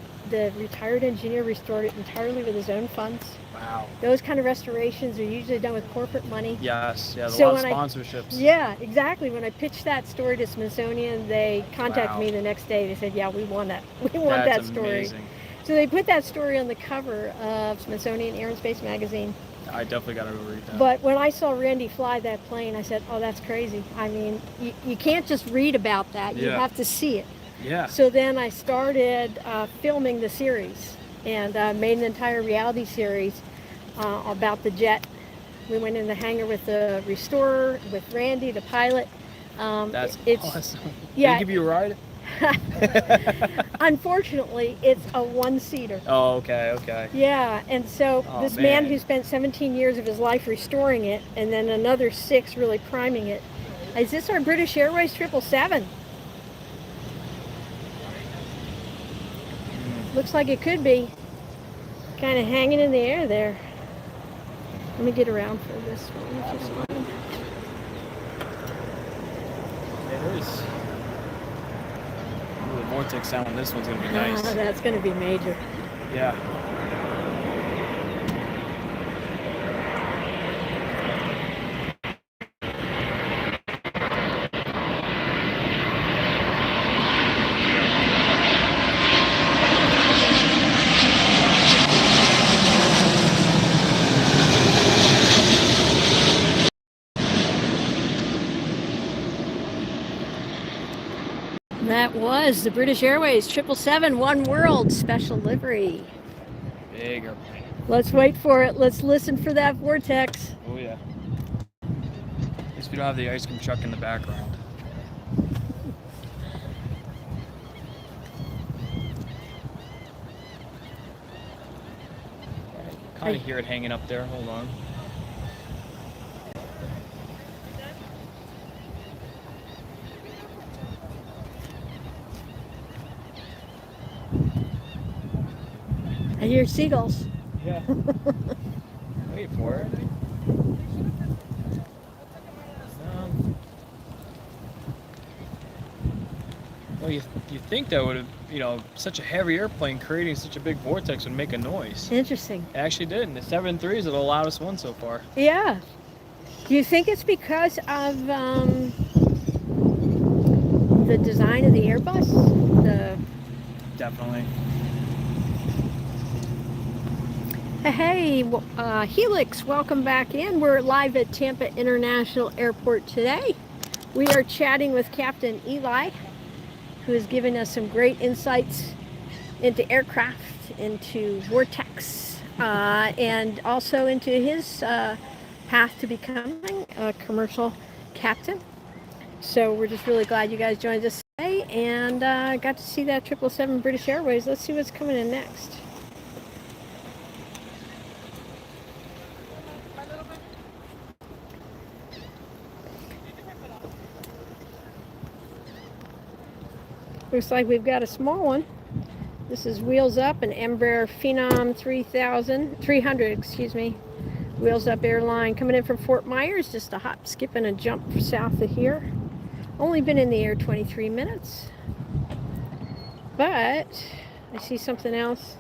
retired engineer restored it entirely with his own funds. Wow. Those kind of restorations are usually done with corporate money. Yes, yeah, a So lot of when sponsorships. Yeah, exactly. When I pitched that story to Smithsonian, they contacted Wow. me the next day. They said, yeah, we want that. We want That's that story. amazing. So they put that story on the cover of Smithsonian Air and Space magazine. I definitely got to read that. But when I saw Randy fly that plane, I said, oh, that's crazy. I mean, you can't just read about that. You Yeah. have to see it. Yeah. So then I started filming the series and made an entire reality series about the jet. We went in the hangar with the restorer, with Randy, the pilot. That's it's awesome. Yeah. Did he give you a ride? Unfortunately, it's a one-seater. Oh, okay. Yeah, and so this man who spent 17 years of his life restoring it, and then another 6 really priming it. Is this our British Airways 777? Looks like it could be. Kind of hanging in the air there. Let me get around for this one. Just one. It is. Ooh, the Vortex sound on this one's going to be nice. That's going to be major. Yeah. That was the British Airways 777 One World special livery. Big airplane. Let's wait for it. Let's listen for that vortex. Oh yeah. At least we don't have the ice cream truck in the background. Kind of hear it hanging up there. Hold on. I hear seagulls. Yeah. Wait for it. Well, you think that would have, such a heavy airplane creating such a big vortex would make a noise. Interesting. It actually did. And the 7.3 is the loudest one so far. Yeah. Do you think it's because of the design of the Airbus? Definitely. Hey, Helix, welcome back in. We're live at Tampa International Airport today. We are chatting with Captain Eli, who is giving us some great insights into aircraft, into Vortex, and also into his path to becoming a commercial captain. So we're just really glad you guys joined us today, and got to see that 777 British Airways. Let's see what's coming in next. Looks like we've got a small one. This is Wheels Up, an Embraer Phenom 300, Wheels Up airline coming in from Fort Myers, just a hop, skip, and a jump south of here. Only been in the air 23 minutes. But I see something else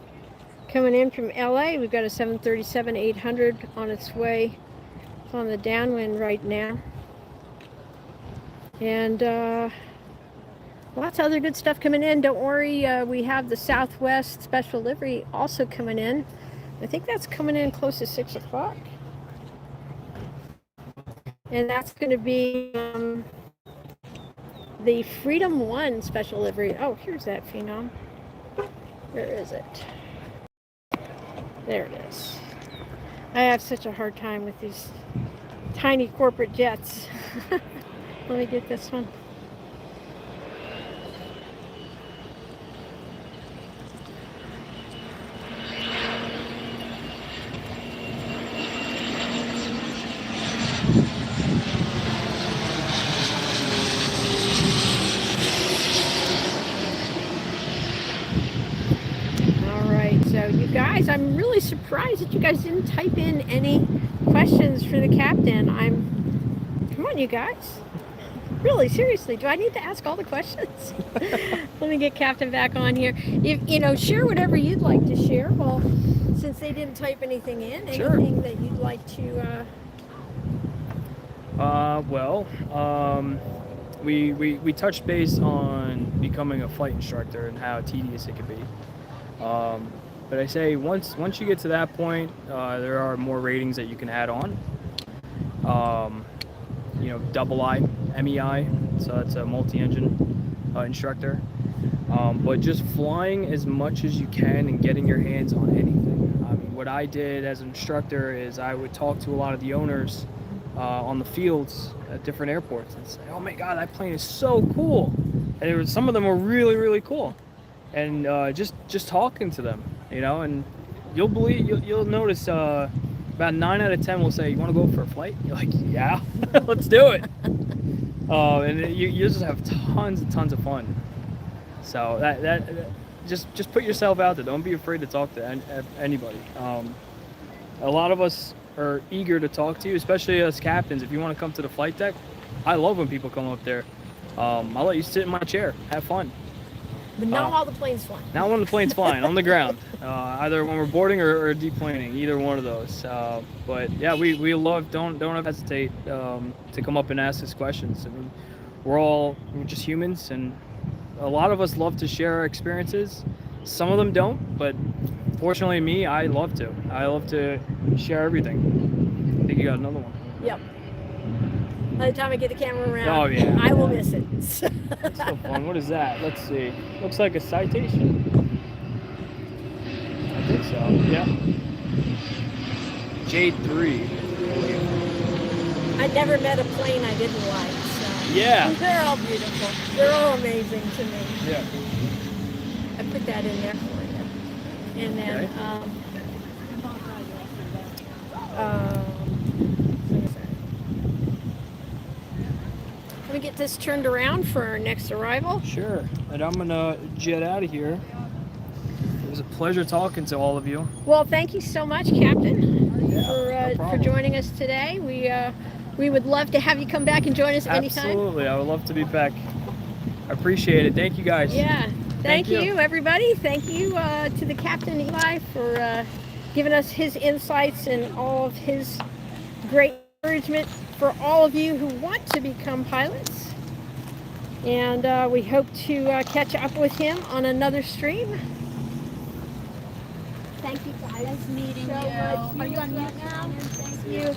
coming in from LA. We've got a 737-800 on its way. It's on the downwind right now. And lots of other good stuff coming in. Don't worry, we have the Southwest special livery also coming in. I think that's coming in close to 6 o'clock. And that's going to be the Freedom 1 special livery. Oh, here's that Phenom. Where is it? There it is. I have such a hard time with these tiny corporate jets. Let me get this one. You guys, I'm really surprised that you guys didn't type in any questions for the captain. Come on, you guys. Really, seriously, do I need to ask all the questions? Let me get Captain back on here. Share whatever you'd like to share. Well, since they didn't type anything in, anything that you'd like to... We touched base on becoming a flight instructor and how tedious it could be. But I say once you get to that point, there are more ratings that you can add on. Double I, MEI, so that's a multi-engine instructor. But just flying as much as you can and getting your hands on anything. I mean, what I did as an instructor is I would talk to a lot of the owners on the fields at different airports and say, "Oh my God, that plane is so cool!" And some of them were really, really cool. And just talking to them, and you'll notice about 9 out of 10 will say, "You want to go for a flight?" You're like, "Yeah, let's do it." And you just have tons and tons of fun. So just put yourself out there. Don't be afraid to talk to anybody. A lot of us are eager to talk to you, especially us captains. If you want to come to the flight deck, I love when people come up there. I'll let you sit in my chair, have fun. But not while the plane's flying. Not when the plane's flying, on the ground. Either when we're boarding or deplaning, either one of those. But yeah, we love, don't hesitate to come up and ask us questions. I mean, we're just humans, and a lot of us love to share our experiences. Some of them don't, but fortunately me, I love to. I love to share everything. I think you got another one. Yep. By the time I get the camera around, Oh, yeah. I will miss it. It's so fun. What is that? Let's see. Looks like a citation. I think so. Yeah. J3. I never met a plane I didn't like. So. Yeah. They're all beautiful. They're all amazing to me. Yeah. I put that in there for you. And then, Okay. Let me get this turned around for our next arrival. Sure. And I'm gonna jet out of here. It was a pleasure talking to all of you. Well, thank you so much, Captain, no for problem. joining us today. We would love to have you come back and join us anytime. Absolutely. I would love to be back. I appreciate it. Thank you guys. Yeah. Thank you, everybody. Thank you to the Captain Eli for giving us his insights and all of his great encouragement for all of you who want to become pilots. And we hope to catch up with him on another stream. Thank you guys. Nice meeting so you. much. Are you on mute now? Thank you.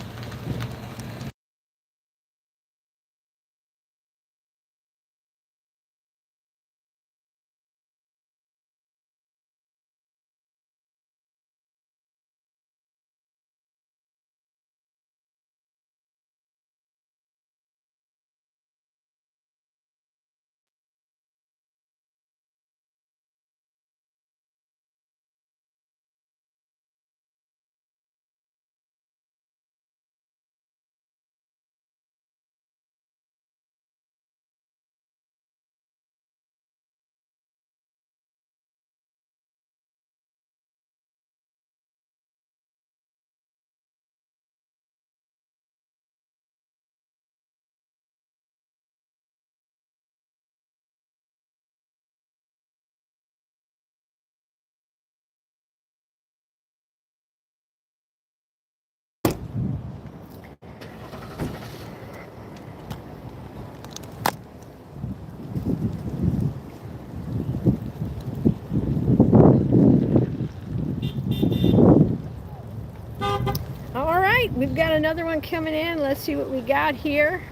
right, we've got another one coming in. Let's see what we got here.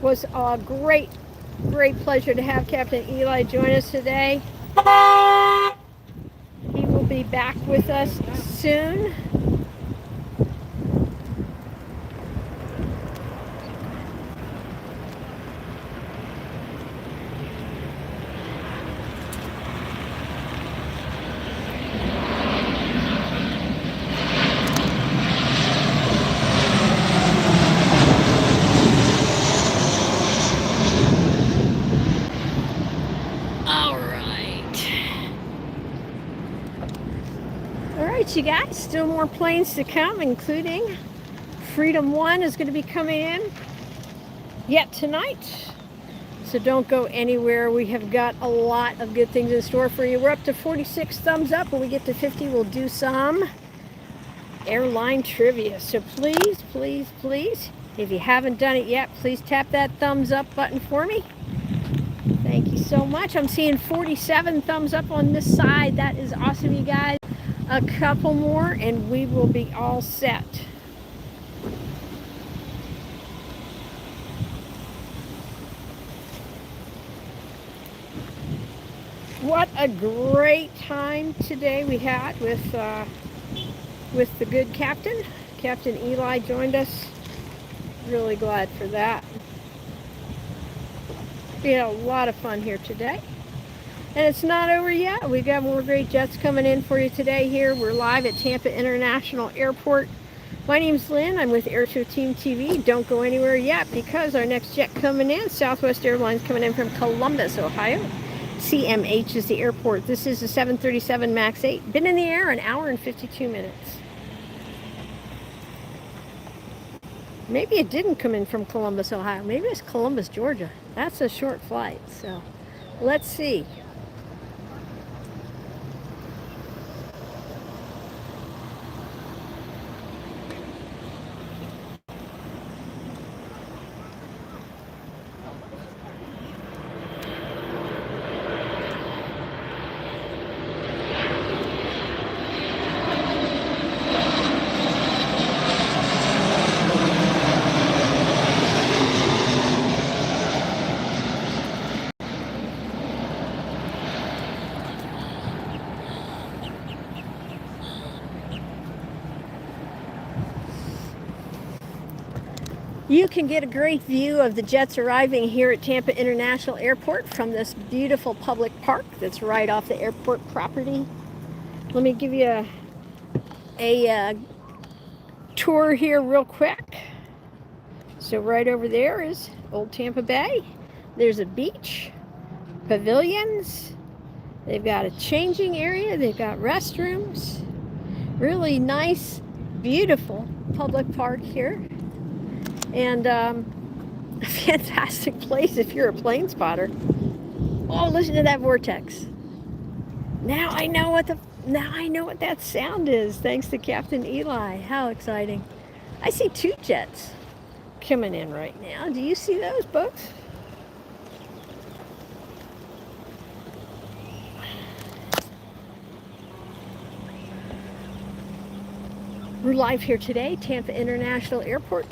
Was a great pleasure to have Captain Eli join us today. He will be back with us soon. You guys, still more planes to come, including Freedom 1 is going to be coming in yet tonight. So don't go anywhere. We have got a lot of good things in store for you. We're up to 46 thumbs up. When we get to 50, we'll do some airline trivia. So please, please, please, if you haven't done it yet, please tap that thumbs up button for me. Thank you so much. I'm seeing 47 thumbs up on this side. That is awesome, you guys. A couple more and we will be all set. What a great time today we had with the good captain. Captain Eli joined us. Really glad for that. We had a lot of fun here today. And it's not over yet. We've got more great jets coming in for you today here. We're live at Tampa International Airport. My name's Lynn. I'm with AirshowTeamTV. Don't go anywhere yet because our next jet coming in, Southwest Airlines coming in from Columbus, Ohio. CMH is the airport. This is a 737 MAX 8. Been in the air an hour and 52 minutes. Maybe it didn't come in from Columbus, Ohio. Maybe it's Columbus, Georgia. That's a short flight, so let's see. You can get a great view of the jets arriving here at Tampa International Airport from this beautiful public park that's right off the airport property. Let me give you a tour here real quick. So right over there is Old Tampa Bay. There's a beach, pavilions. They've got a changing area. They've got restrooms. Really nice, beautiful public park here. And a fantastic place if you're a plane spotter. Oh, listen to that Vortex. Now I know what that sound is, thanks to Captain Eli. How exciting. I see two jets coming in right now. Do you see those, folks? We're live here today, Tampa International Airport.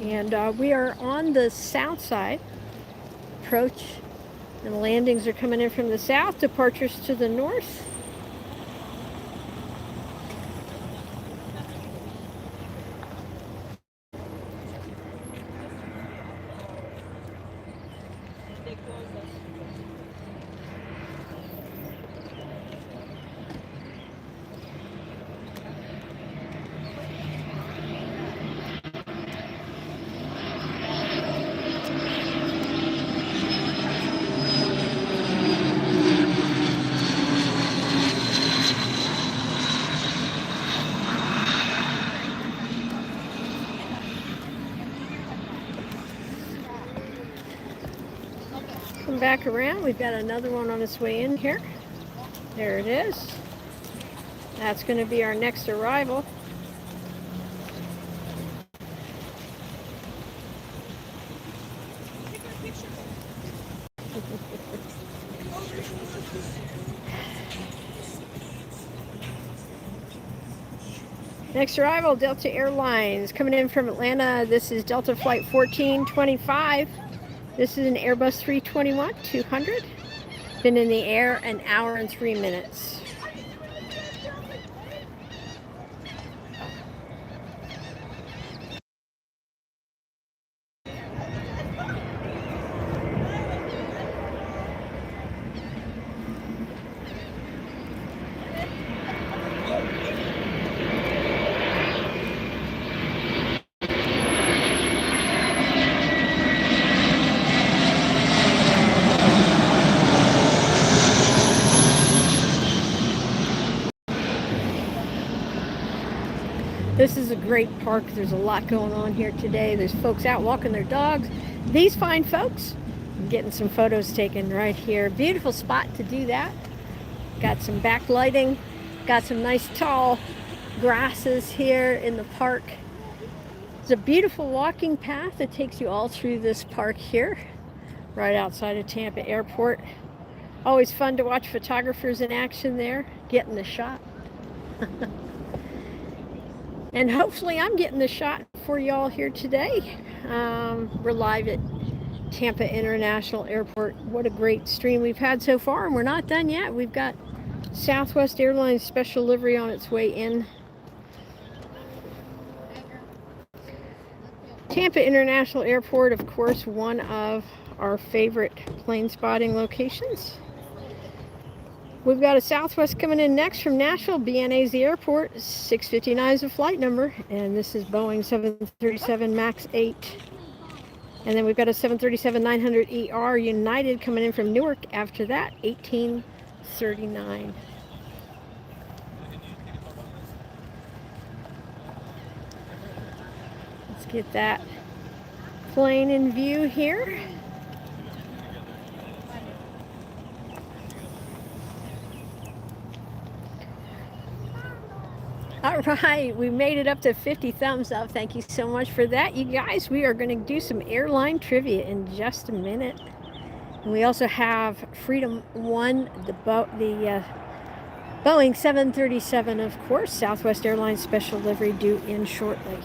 And we are on the south side. Approach and landings are coming in from the south, departures to the north. Come back around. We've got another one on its way in here. There it is. That's going to be our next arrival. Next arrival, Delta Airlines, coming in from Atlanta. This is Delta Flight 1425. This is an Airbus 321-200. Been in the air an hour and 3 minutes. This is a great park. There's a lot going on here today. There's folks out walking their dogs. These fine folks getting some photos taken right here. Beautiful spot to do that. Got some backlighting. Got some nice tall grasses here in the park. It's a beautiful walking path that takes you all through this park here, right outside of Tampa Airport. Always fun to watch photographers in action there, getting the shot. And hopefully I'm getting the shot for y'all here today. We're live at Tampa International Airport. What a great stream we've had so far, and we're not done yet. We've got Southwest Airlines special livery on its way in. Tampa International Airport, of course, one of our favorite plane spotting locations. We've got a Southwest coming in next from Nashville. BNA's the airport. 659 is the flight number, and this is Boeing 737 MAX 8. And then we've got a 737-900ER United coming in from Newark after that, 1839. Let's get that plane in view here. All right, we made it up to 50 thumbs up. Thank you so much for that, you guys. We are going to do some airline trivia in just a minute. And we also have Freedom 1, the Boeing 737, of course, Southwest Airlines special livery due in shortly.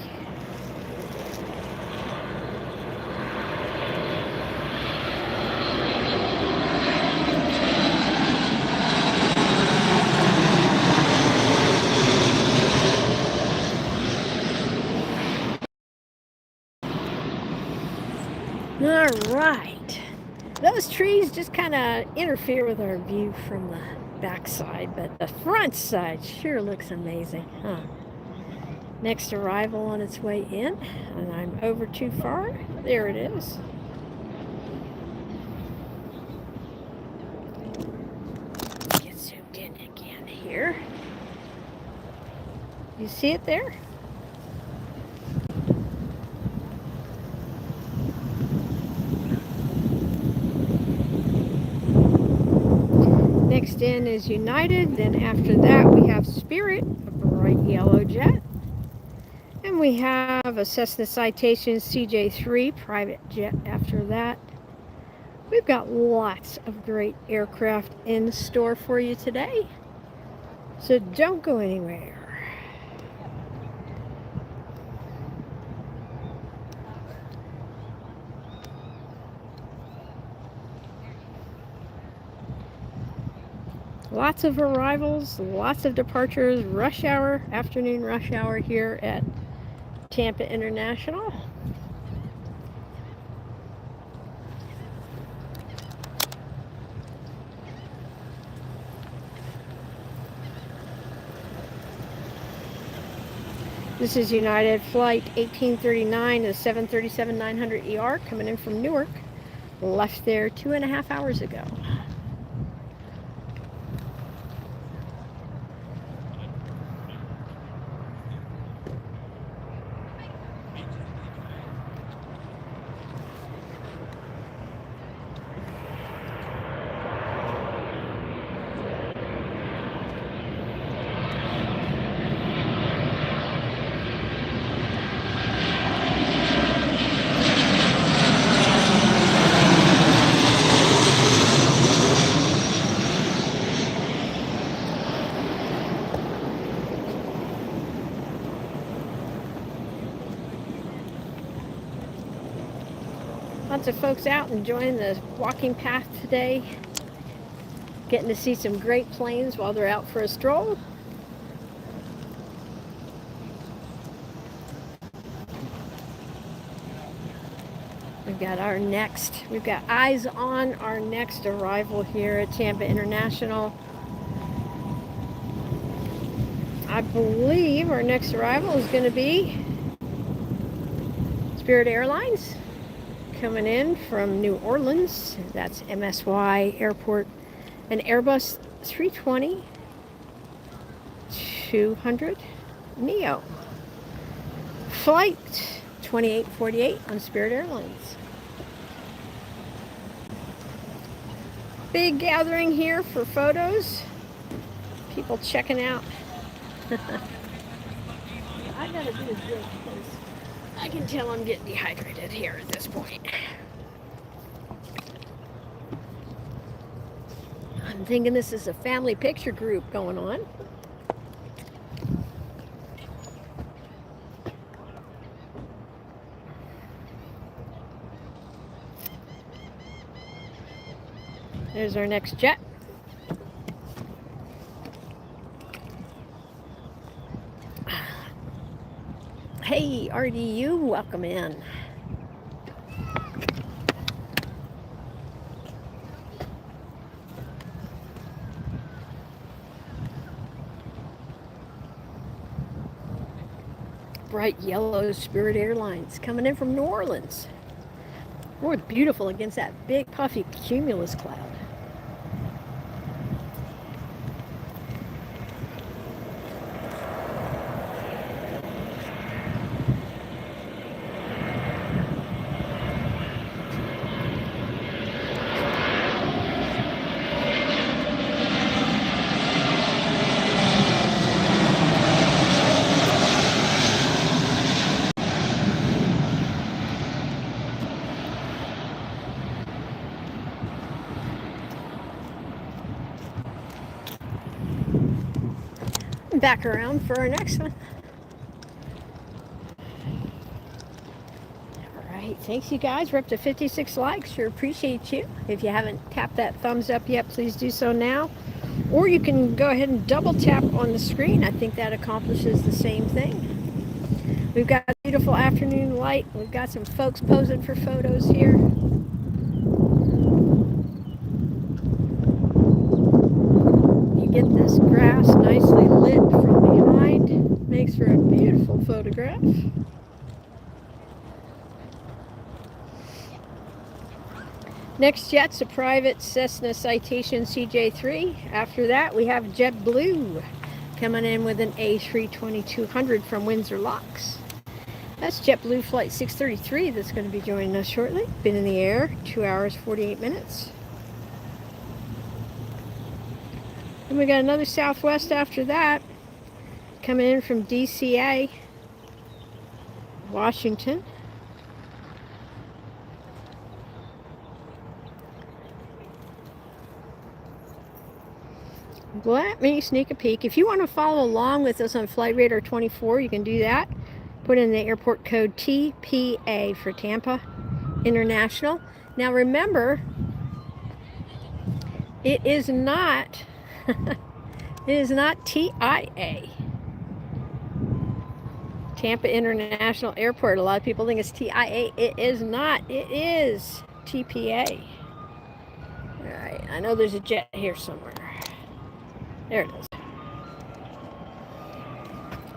All right, those trees just kind of interfere with our view from the back side, but the front side sure looks amazing, huh? Next arrival on its way in, and I'm over too far. There it is. Get zoomed in again here. You see it there? Next in is United, then after that we have Spirit, a bright yellow jet. And we have a Cessna Citation CJ3 private jet after that. We've got lots of great aircraft in store for you today, so don't go anywhere. Lots of arrivals, lots of departures, rush hour, afternoon rush hour here at Tampa International. This is United Flight 1839, the 737-900ER coming in from Newark. Left there 2.5 hours ago. Lots of folks out enjoying the walking path today, getting to see some great planes while they're out for a stroll. We've got eyes on our next arrival here at Tampa International. I believe our next arrival is going to be Spirit Airlines, coming in from New Orleans. That's MSY Airport, an Airbus A380 200 Neo. Flight 2848 on Spirit Airlines. Big gathering here for photos. People checking out. I gotta do this because I can tell I'm getting dehydrated here at this point. I'm thinking this is a family picture group going on. There's our next jet. Hey, RDU, welcome in. Bright yellow Spirit Airlines coming in from New Orleans. More beautiful against that big puffy cumulus cloud. Back around for our next one. All right, thanks you guys. We're up to 56 likes. Sure appreciate you. If you haven't tapped that thumbs up yet, please do so now. Or you can go ahead and double tap on the screen. I think that accomplishes the same thing. We've got beautiful afternoon light. We've got some folks posing for photos here. Get this grass nicely lit from behind. Makes for a beautiful photograph. Next jet's a private Cessna Citation CJ3. After that, we have JetBlue coming in with an A320-200 from Windsor Locks. That's JetBlue Flight 633 that's going to be joining us shortly. Been in the air 2 hours, 48 minutes. And we got another Southwest after that, coming in from DCA, Washington. Let me sneak a peek. If you want to follow along with us on Flight Radar 24, you can do that. Put in the airport code TPA for Tampa International. Now remember, it is not it is not TIA. Tampa International Airport. A lot of people think it's TIA. It is not. It is TPA. All right. I know there's a jet here somewhere. There it is.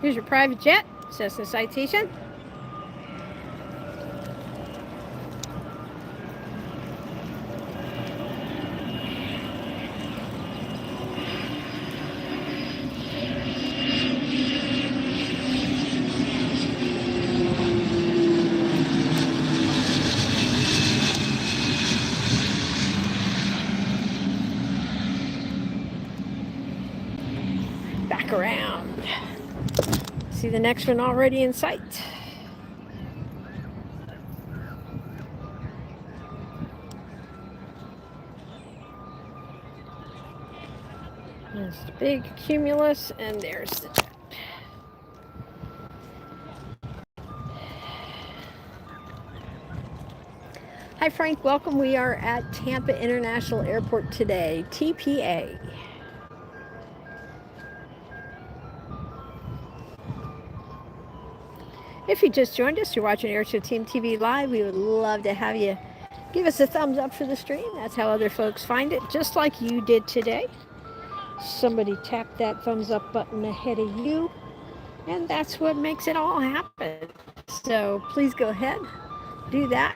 Here's your private jet. Cessna Citation. Around. See the next one already in sight. There's the big cumulus, and there's the jet. Hi Frank, welcome. We are at Tampa International Airport today, TPA. If you just joined us, you're watching AirshowTeamTV live. We would love to have you give us a thumbs up for the stream. That's how other folks find it, just like you did today. Somebody tapped that thumbs up button ahead of you, and that's what makes it all happen. So please go ahead, do that.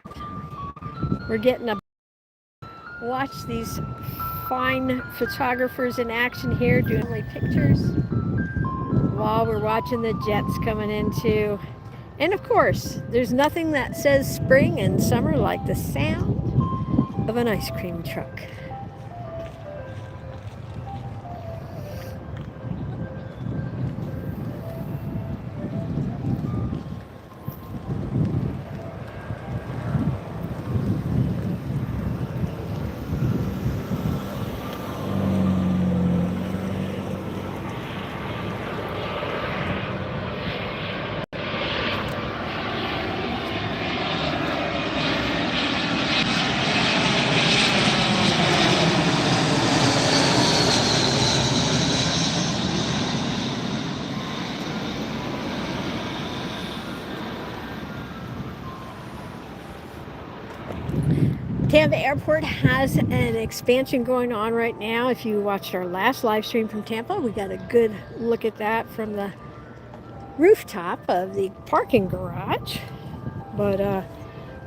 We're getting a watch these fine photographers in action here doing pictures while we're watching the jets coming into. And of course, there's nothing that says spring and summer like the sound of an ice cream truck. Tampa Airport has an expansion going on right now. If you watched our last live stream from Tampa, we got a good look at that from the rooftop of the parking garage. But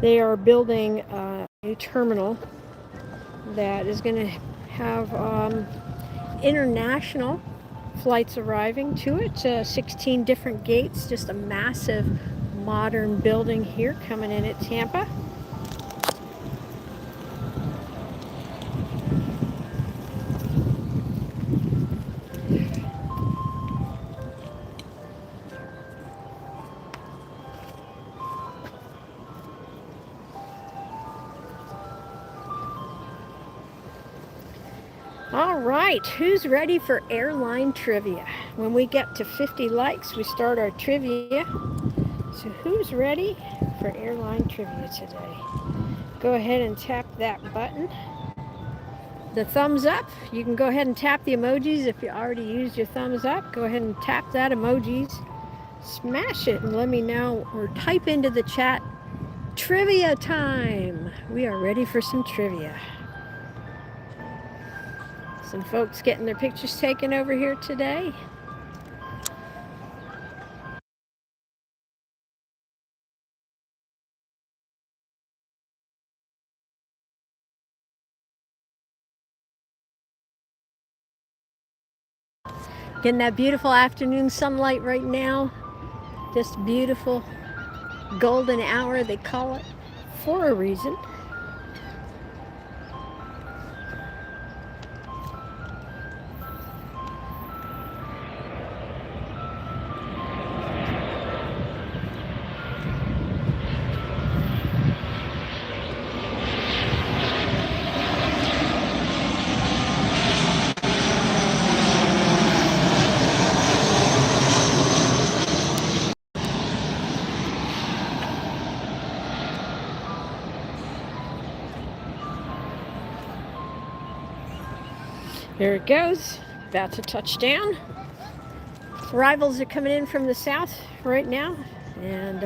they are building a new terminal that is going to have international flights arriving to it. 16 different gates, just a massive modern building here coming in at Tampa. All right, who's ready for airline trivia? When we get to 50 likes, we start our trivia. So who's ready for airline trivia today? Go ahead and tap that button. The thumbs up, you can go ahead and tap the emojis if you already used your thumbs up. Go ahead and tap that emojis. Smash it and let me know, or type into the chat, trivia time. We are ready for some trivia. Some folks getting their pictures taken over here today. Getting that beautiful afternoon sunlight right now. Just beautiful golden hour, they call it, for a reason. There it goes, about to touch down. Arrivals are coming in from the south right now, and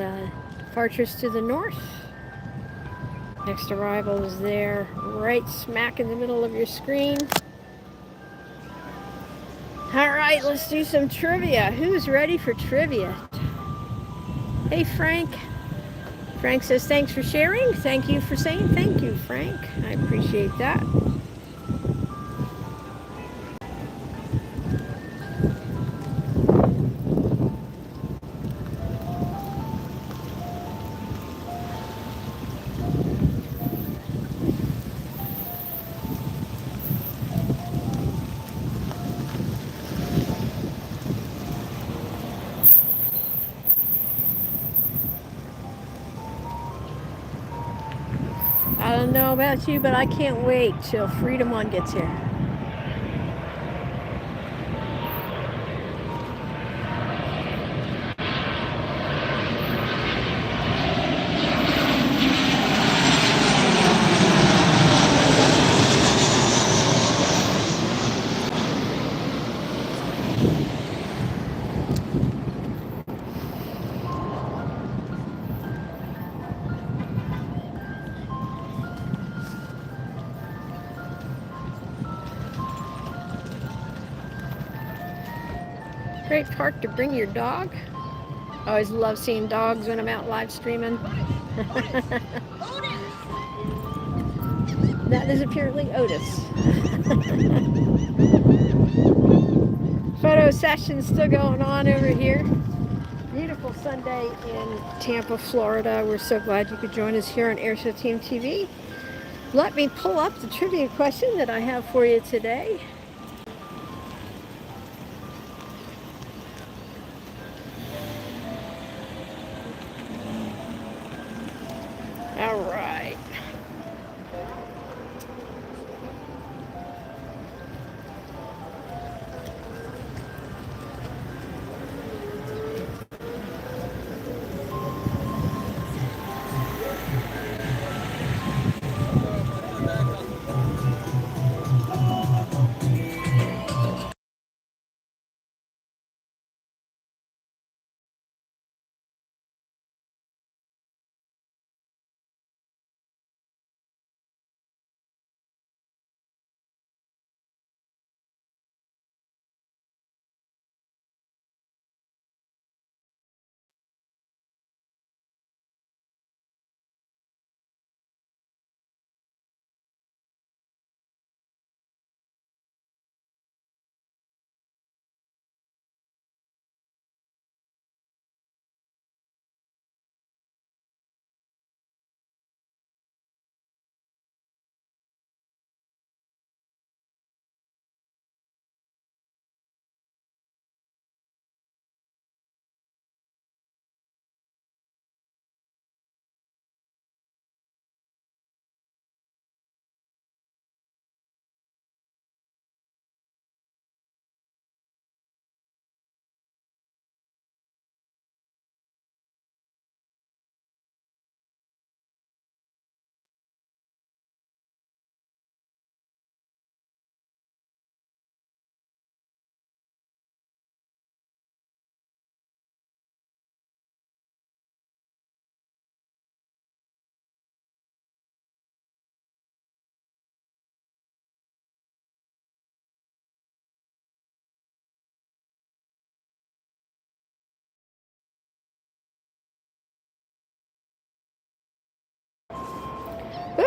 departures to the north. Next arrival is there, right smack in the middle of your screen. All right, let's do some trivia. Who's ready for trivia? Hey, Frank. Frank says, thanks for sharing. Thank you for saying thank you, Frank. I appreciate that. I don't know about you, but I can't wait till Freedom 1 gets here. Great park to bring your dog. I always love seeing dogs when I'm out live streaming. That is apparently Otis. Photo session still going on over here. Beautiful Sunday in Tampa, Florida. We're so glad you could join us here on AirshowTeamTV. Let me pull up the trivia question that I have for you today. All right.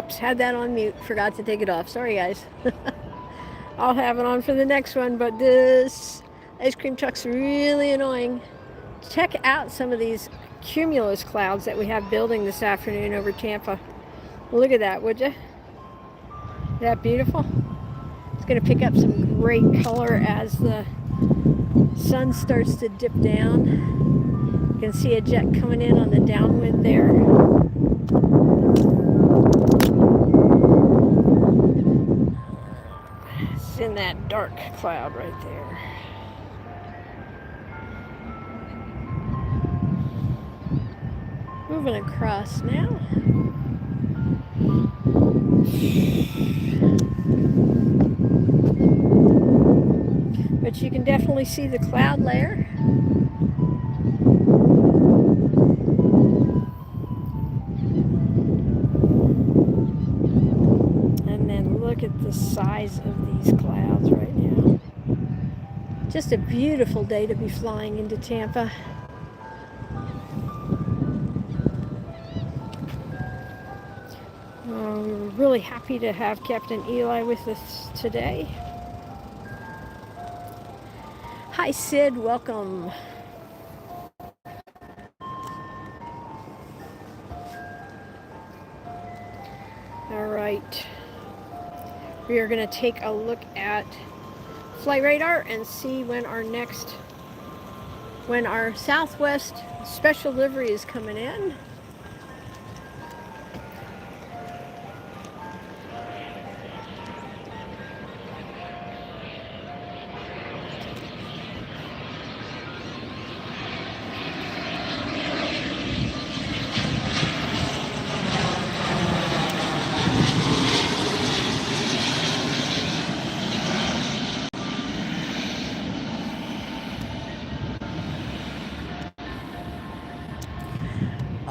Oops, had that on mute. Forgot to take it off. Sorry, guys. I'll have it on for the next one, but this ice cream truck's really annoying. Check out some of these cumulus clouds that we have building this afternoon over Tampa. Look at that, would you? Isn't that beautiful? It's going to pick up some great color as the sun starts to dip down. You can see a jet coming in on the downwind there. It's in that dark cloud right there. Moving across now. But you can definitely see the cloud layer. And then look at the size of these clouds right now. Just a beautiful day to be flying into Tampa. We're really happy to have Captain Eli with us today. Hi Sid, welcome. All right, we are going to take a look at flight radar and see when our Southwest special livery is coming in.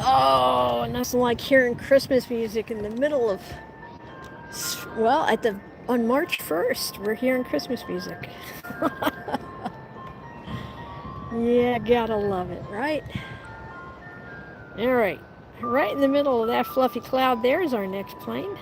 Oh, nothing like hearing Christmas music in the middle of, well, on March 1st, we're hearing Christmas music. Yeah, gotta love it, right? All right, right in the middle of that fluffy cloud there is our next plane.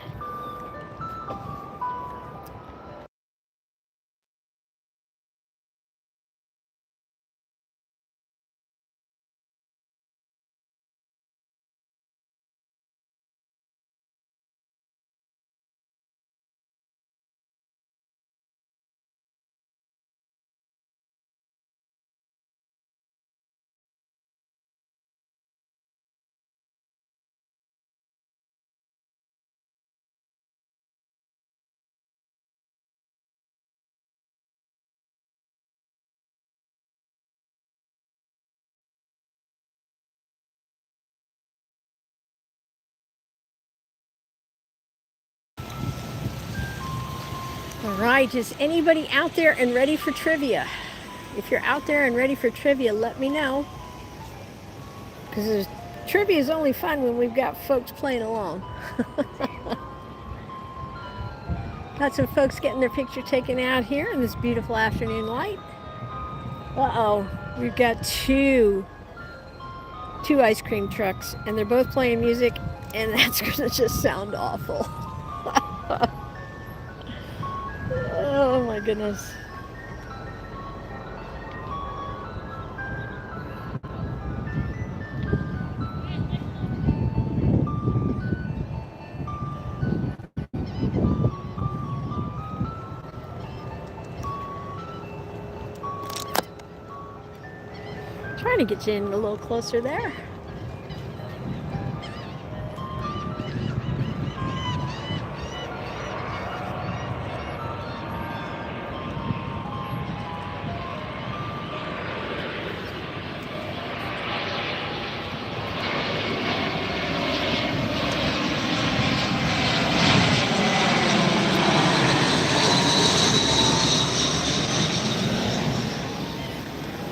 All right, is anybody out there and ready for trivia? If you're out there and ready for trivia, let me know. Because trivia is only fun when we've got folks playing along. Got some folks getting their picture taken out here in this beautiful afternoon light. Uh-oh, we've got two ice cream trucks, and they're both playing music, and that's gonna just sound awful. Oh my goodness. Trying to get you in a little closer there.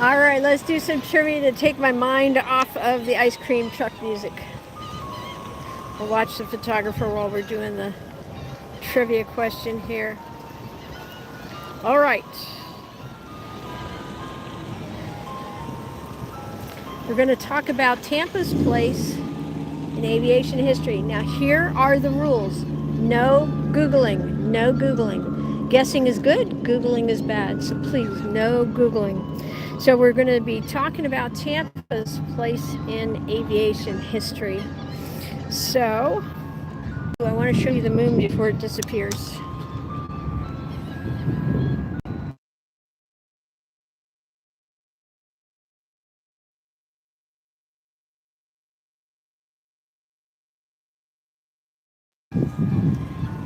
All right, let's do some trivia to take my mind off of the ice cream truck music. I'll watch the photographer while we're doing the trivia question here. All right. We're going to talk about Tampa's place in aviation history. Now here are the rules. No Googling, no Googling. Guessing is good, Googling is bad, so please, no Googling. So we're going to be talking about Tampa's place in aviation history. So I want to show you the moon before it disappears.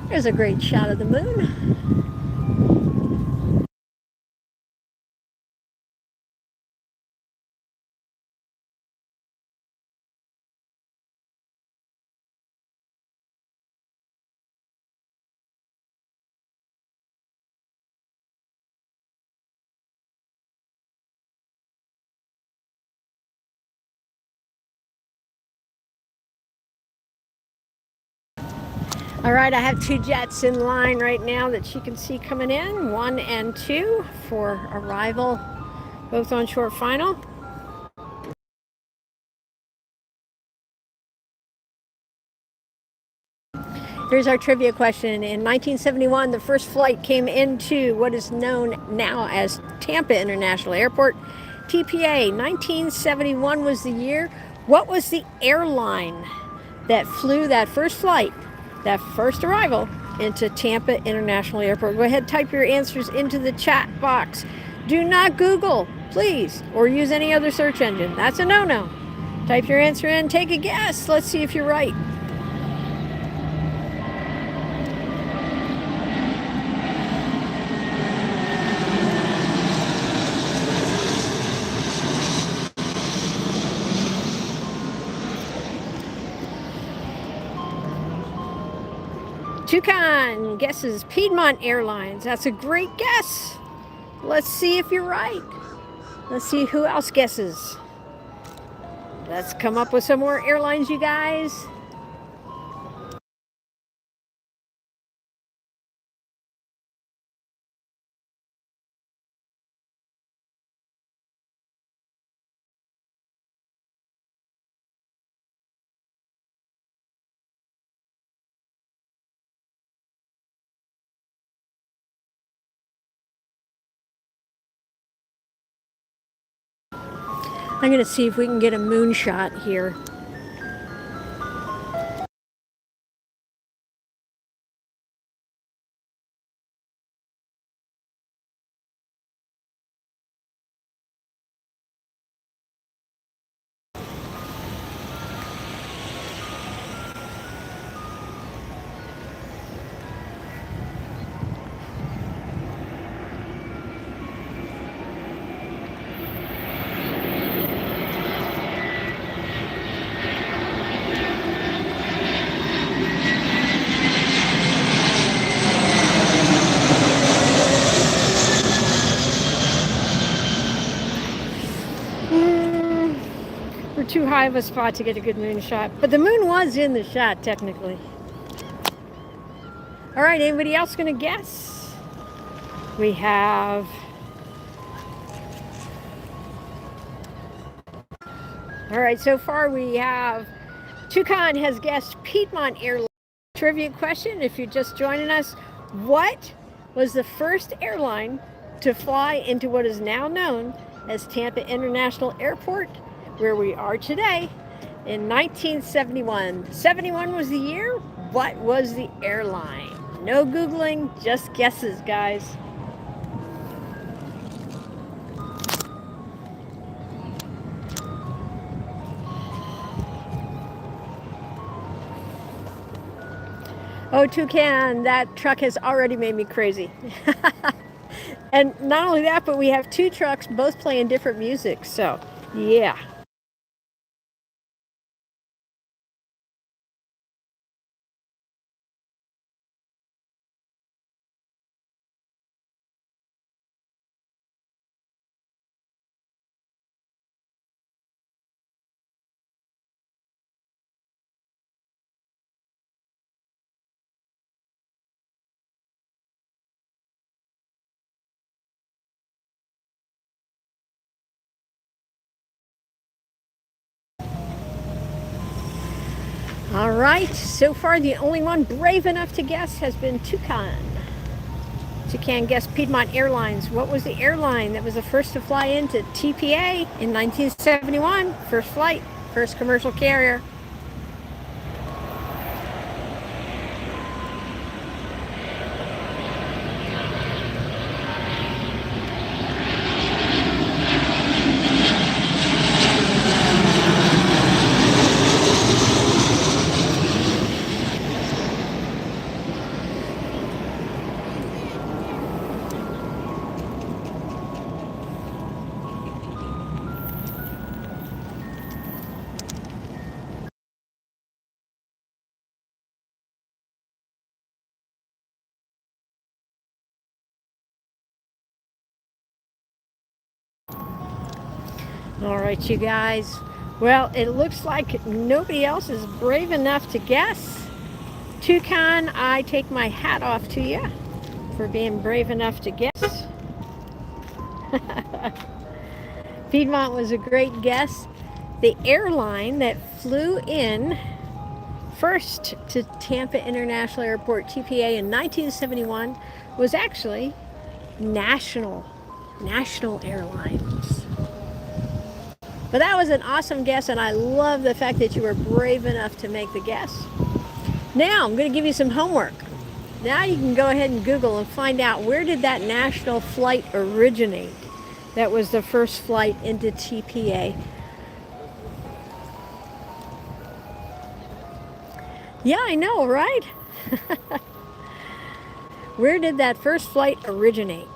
There's a great shot of the moon. All right, I have 2 jets in line right now that you can see coming in, 1 and 2 for arrival, both on short final. Here's our trivia question. In 1971, the first flight came into what is known now as Tampa International Airport, TPA. 1971 was the year. What was the airline that flew that first flight, that first arrival into Tampa International Airport? Go ahead, type your answers into the chat box. Do not Google, please, or use any other search engine. That's a no-no. Type your answer in, take a guess. Let's see if you're right. Toucan guesses Piedmont Airlines. That's a great guess. Let's see if you're right. Let's see who else guesses. Let's come up with some more airlines, you guys. I'm going to see if we can get a moonshot here. We're too high of a spot to get a good moonshot, but the moon was in the shot technically. All right, anybody else going to guess? We have... All right, so far we have Toucan has guessed Piedmont Airlines. Trivia question, if you're just joining us, what was the first airline to fly into what is now known as Tampa International Airport, where we are today, in 1971? 71 was the year. What was the airline? No Googling, just guesses, guys. Oh, Toucan, that truck has already made me crazy. And not only that, but we have 2 trucks both playing different music, so yeah. All right, so far the only one brave enough to guess has been Toucan. Toucan guessed Piedmont Airlines. What was the airline that was the first to fly into TPA in 1971? First flight, first commercial carrier. All right, you guys. Well, it looks like nobody else is brave enough to guess. Toucan, I take my hat off to you for being brave enough to guess. Piedmont was a great guess. The airline that flew in first to Tampa International Airport, TPA, in 1971 was actually National Airlines. But that was an awesome guess, and I love the fact that you were brave enough to make the guess. Now, I'm going to give you some homework. Now you can go ahead and Google and find out, where did that national flight originate? That was the first flight into TPA. Yeah, I know, right? Where did that first flight originate?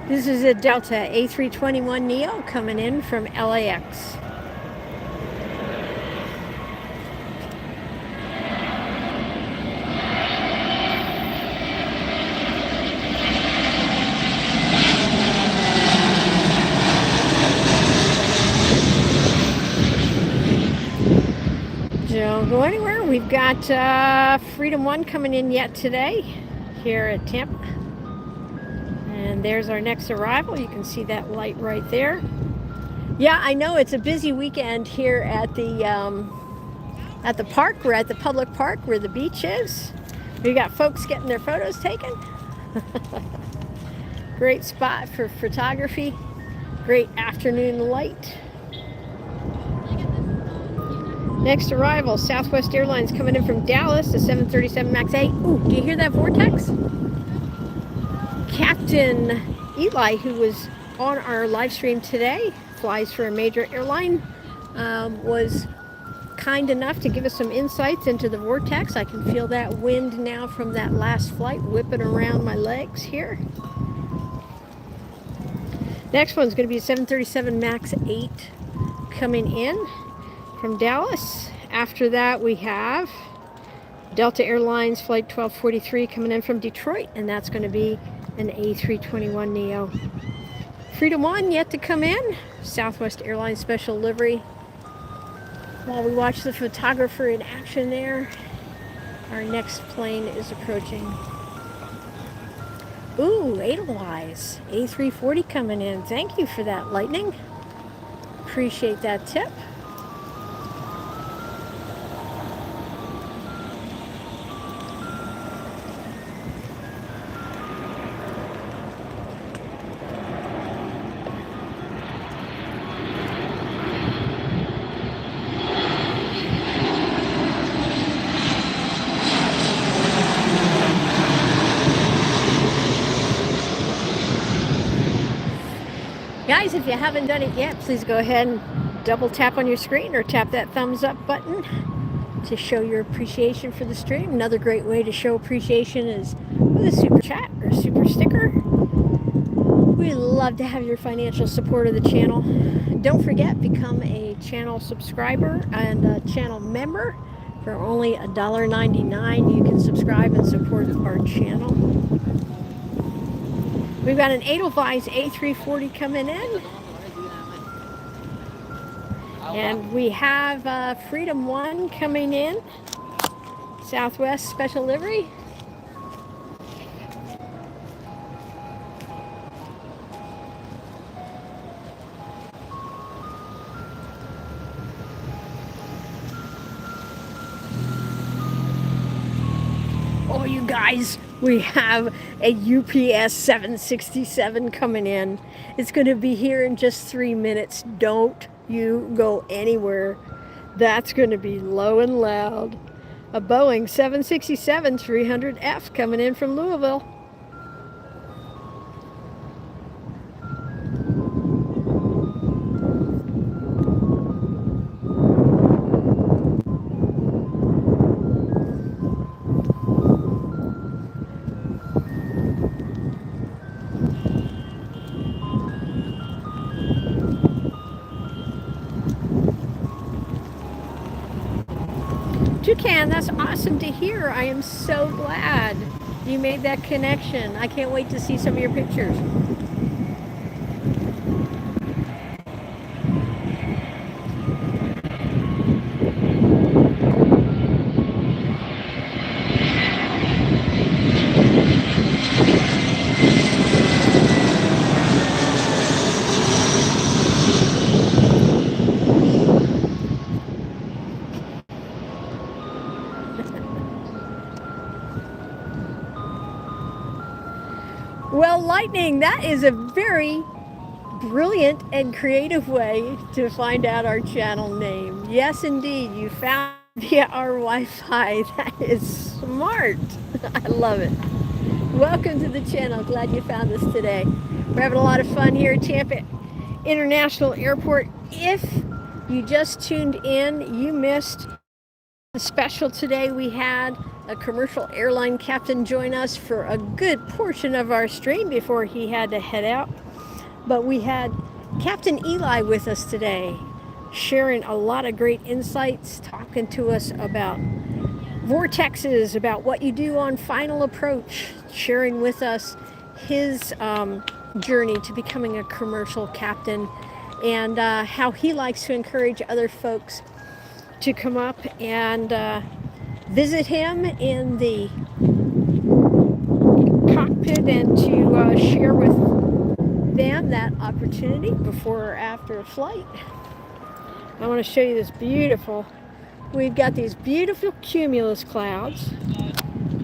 This is a Delta A321neo coming in from LAX. Don't go anywhere. We've got Freedom 1 coming in yet today here at Tampa. And there's our next arrival. You can see that light right there. Yeah, I know it's a busy weekend here at the park. We're at the public park where the beach is. We got folks getting their photos taken. Great spot for photography. Great afternoon light. Next arrival, Southwest Airlines coming in from Dallas, the 737 MAX 8. Ooh, do you hear that vortex? Captain Eli, who was on our live stream today, flies for a major airline, was kind enough to give us some insights into the vortex. I can feel that wind now from that last flight whipping around my legs here. Next one's going to be a 737 MAX 8 coming in from Dallas. After that, we have Delta Airlines Flight 1243 coming in from Detroit, and that's going to be an A321neo. Freedom 1 yet to come in. Southwest Airlines special livery. While we watch the photographer in action there, our next plane is approaching. Ooh, Edelweiss A340 coming in. Thank you for that, Lightning. Appreciate that tip. Guys, if you haven't done it yet, please go ahead and double tap on your screen or tap that thumbs up button to show your appreciation for the stream. Another great way to show appreciation is with a super chat or super sticker. We love to have your financial support of the channel. Don't forget, become a channel subscriber and a channel member For only $1.99, you can subscribe and support our channel. We've got an Edelweiss A380 coming in. And we have Freedom 1 coming in. Southwest special livery. Oh, you guys, we have a UPS 767 coming in. It's going to be here in just 3 minutes. Don't you go anywhere. That's going to be low and loud. A Boeing 767-300F coming in from Louisville. Toucan, that's awesome to hear. I am so glad you made that connection. I can't wait to see some of your pictures. Well, Lightning, that is a very brilliant and creative way to find out our channel name. Yes, indeed, you found via our Wi-Fi. That is smart. I love it. Welcome to the channel. Glad you found us today. We're having a lot of fun here at Tampa International Airport. If you just tuned in, you missed the special today. We had a commercial airline captain join us for a good portion of our stream before he had to head out. But we had Captain Eli with us today, sharing a lot of great insights, talking to us about vortexes, about what you do on final approach, sharing with us his journey to becoming a commercial captain, and how he likes to encourage other folks to come up and visit him in the cockpit and to share with them that opportunity before or after a flight. I want to show you this beautiful, we've got these beautiful cumulus clouds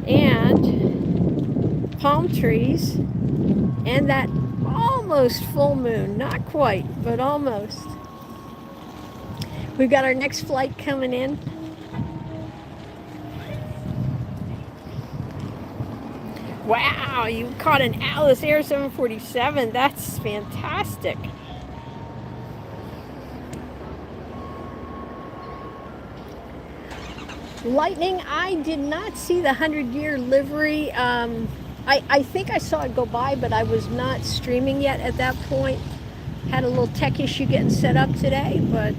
and palm trees and that almost full moon, not quite, but almost. We've got our next flight coming in. Wow, you caught an Alice Air 747. That's fantastic. Lightning, I did not see the 100-year livery. I think I saw it go by, but I was not streaming yet at that point. Had a little tech issue getting set up today, but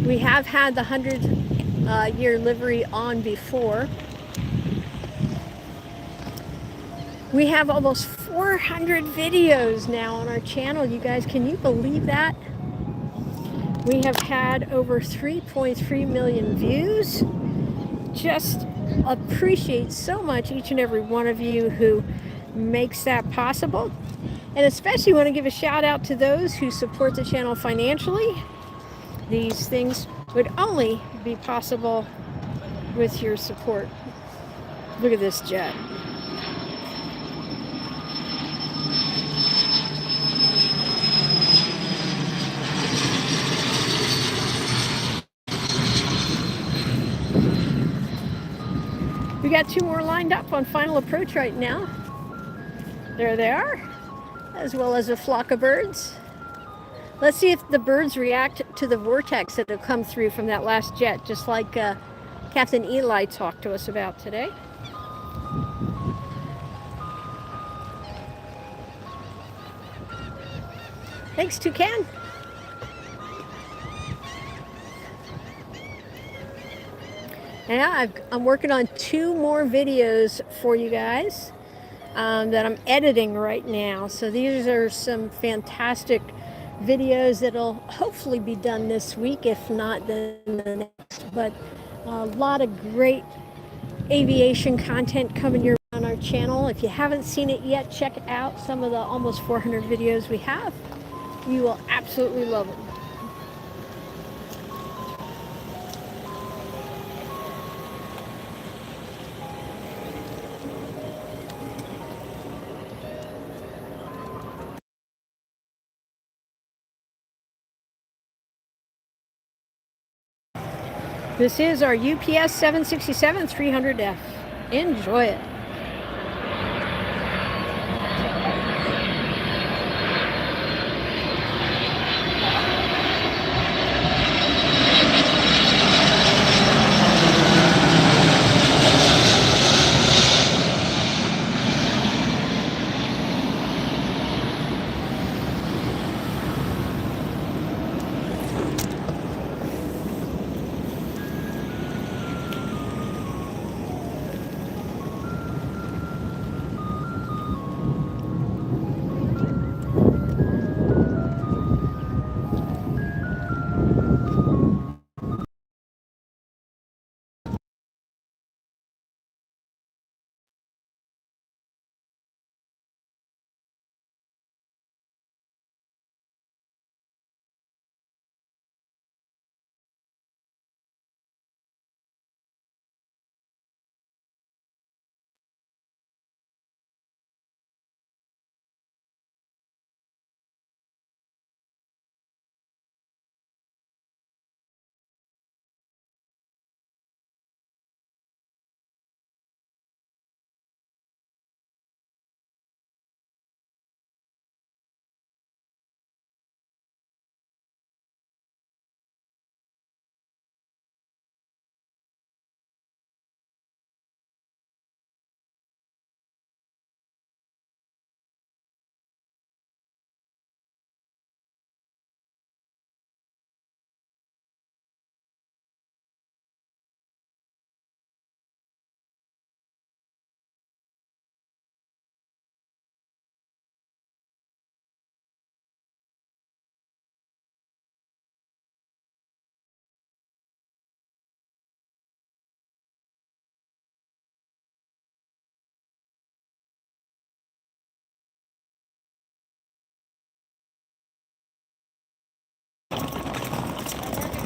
we have had the 100-year livery on before. We have almost 400 videos now on our channel. You guys, can you believe that? We have had over 3.3 million views. Just appreciate so much each and every one of you who makes that possible. And especially want to give a shout out to those who support the channel financially. These things would only be possible with your support. Look at this jet. We got two more lined up on final approach right now. There they are, as well as a flock of birds. Let's see if the birds react to the vortex that have come through from that last jet, just like Captain Eli talked to us about today. Thanks, Toucan. Yeah, I'm working on 2 more videos for you guys that I'm editing right now. So these are some fantastic videos that'll hopefully be done this week, if not then the next. But a lot of great aviation content coming your way on our channel. If you haven't seen it yet, check out some of the almost 400 videos we have. You will absolutely love them. This is our UPS 767 300F. Enjoy it.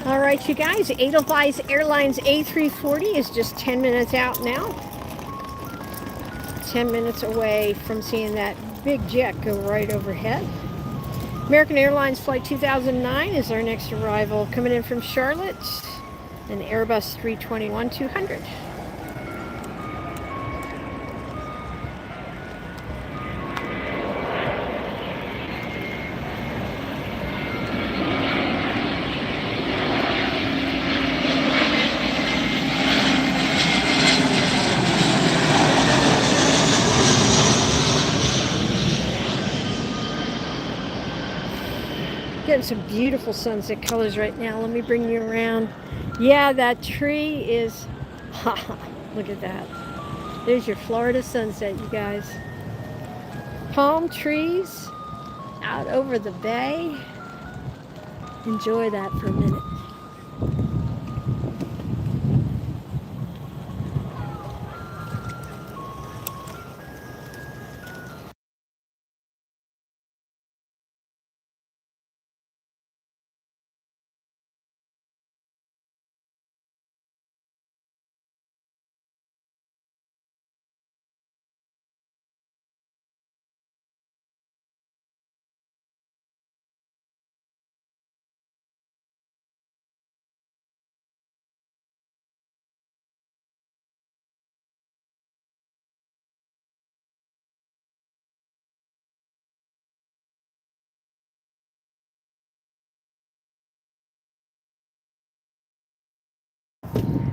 All right, you guys, Edelweiss Airlines A340 is just 10 minutes out now. 10 minutes away from seeing that big jet go right overhead. American Airlines Flight 2009 is our next arrival, coming in from Charlotte, an Airbus A321-200. Getting some beautiful sunset colors right now. Let me bring you around. Yeah, that tree is, look at that. There's your Florida sunset, you guys. Palm trees out over the bay. Enjoy that for a minute.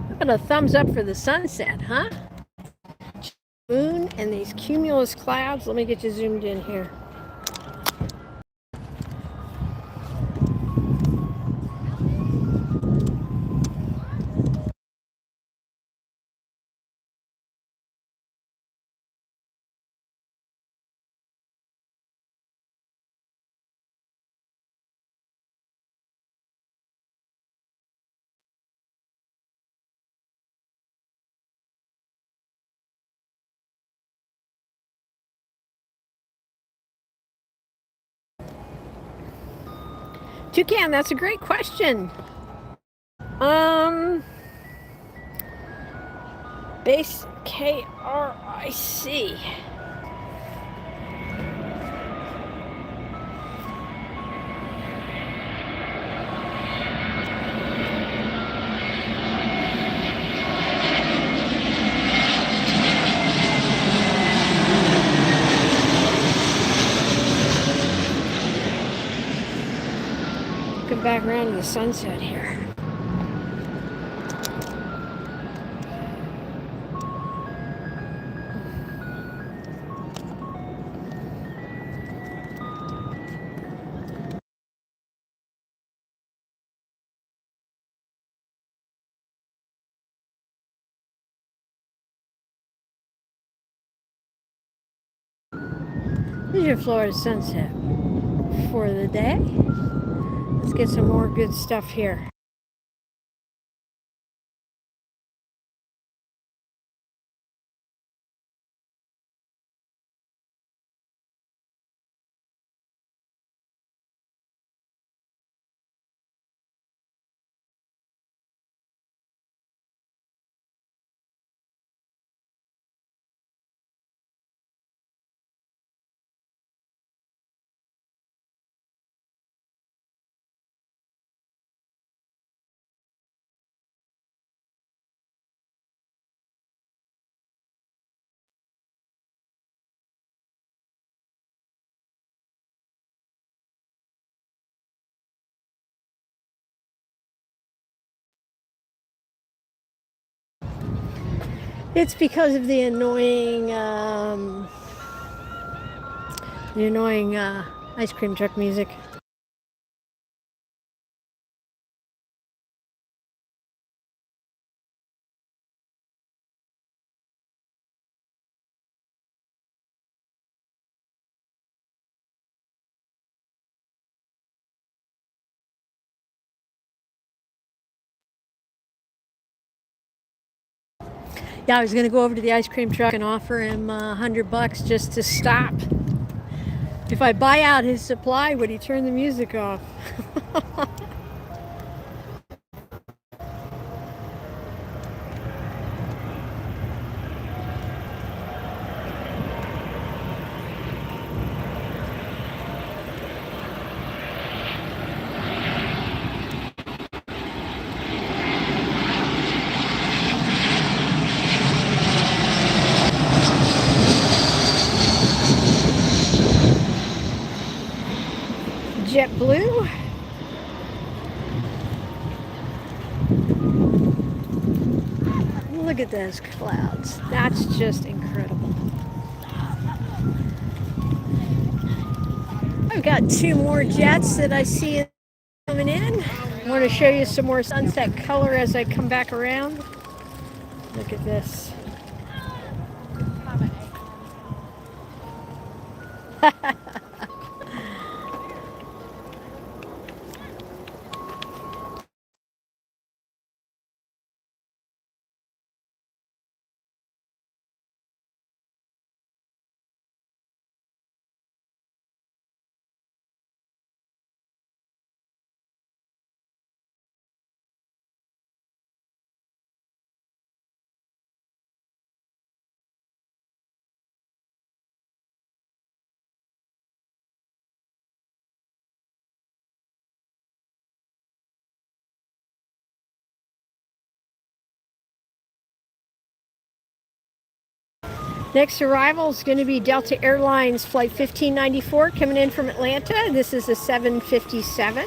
How about a thumbs up for the sunset, huh? Moon and these cumulus clouds. Let me get you zoomed in here. Toucan, that's a great question. Base KRIC. Come back around to the sunset here. This is your Florida sunset for the day. Let's get some more good stuff here. It's because of the annoying ice cream truck music. Yeah, I was gonna go over to the ice cream truck and offer him $100 just to stop. If I buy out his supply, would he turn the music off? JetBlue. Look at those clouds. That's just incredible. I've got two more jets that I see coming in. I want to show you some more sunset color as I come back around. Look at this. Next arrival is going to be Delta Airlines Flight 1594 coming in from Atlanta. This is a 757.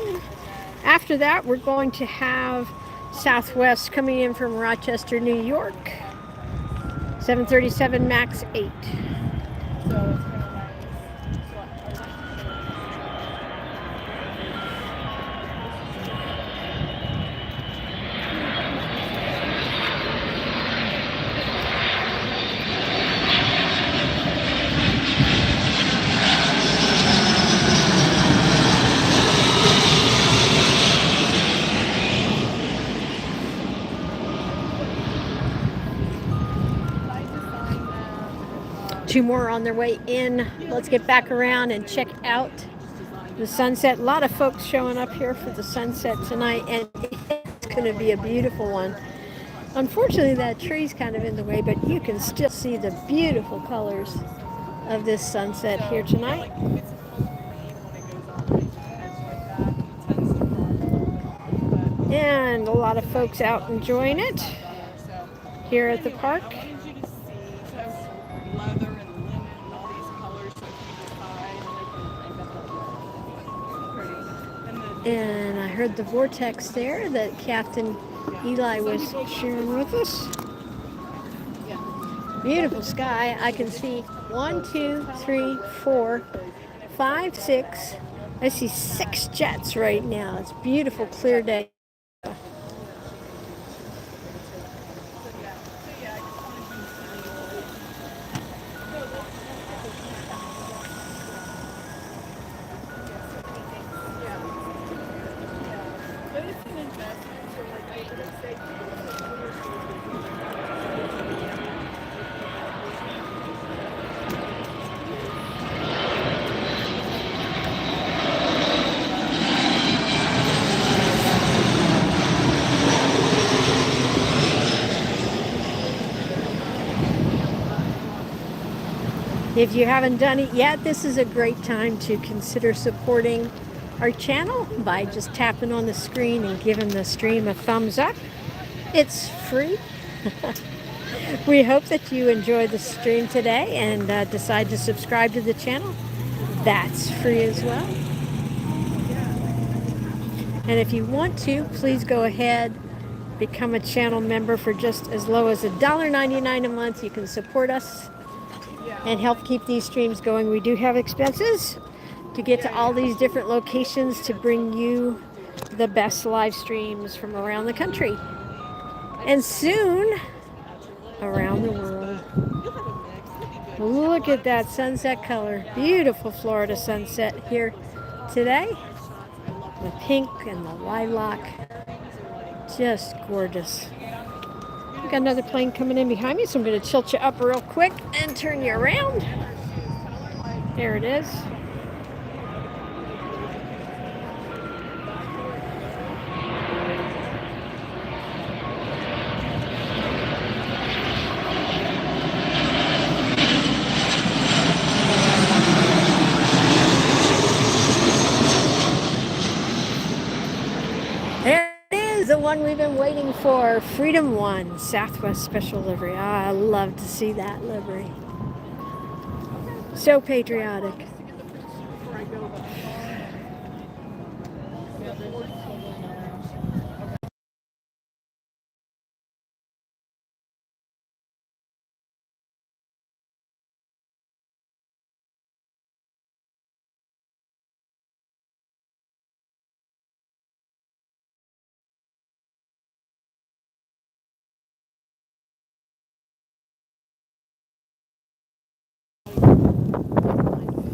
After that, we're going to have Southwest coming in from Rochester, New York. 737 MAX 8. Two more on their way in. Let's get back around and check out the sunset. A lot of folks showing up here for the sunset tonight, and it's going to be a beautiful one. Unfortunately, that tree's kind of in the way, but you can still see the beautiful colors of this sunset here tonight. And a lot of folks out enjoying it here at the park. And I heard the Vortex there that Captain Eli was sharing with us. Beautiful sky. I can see 1, 2, 3, 4, 5, 6. I see 6 jets right now. It's a beautiful, clear day. If you haven't done it yet, this is a great time to consider supporting our channel by just tapping on the screen and giving the stream a thumbs up. It's free. We hope that you enjoy the stream today and decide to subscribe to the channel. That's free as well. And if you want to, please go ahead, become a channel member for just as low as $1.99 a month. You can support us and help keep these streams going. We do have expenses to get to all these different locations to bring you the best live streams from around the country and soon around the world. Look at that sunset color. Beautiful Florida sunset here today. The pink and the lilac. Just gorgeous. Got another plane coming in behind me, so I'm going to tilt you up real quick and turn you around. There it is. The one we've been waiting for, Freedom One, Southwest Special Livery. I love to see that livery. So patriotic.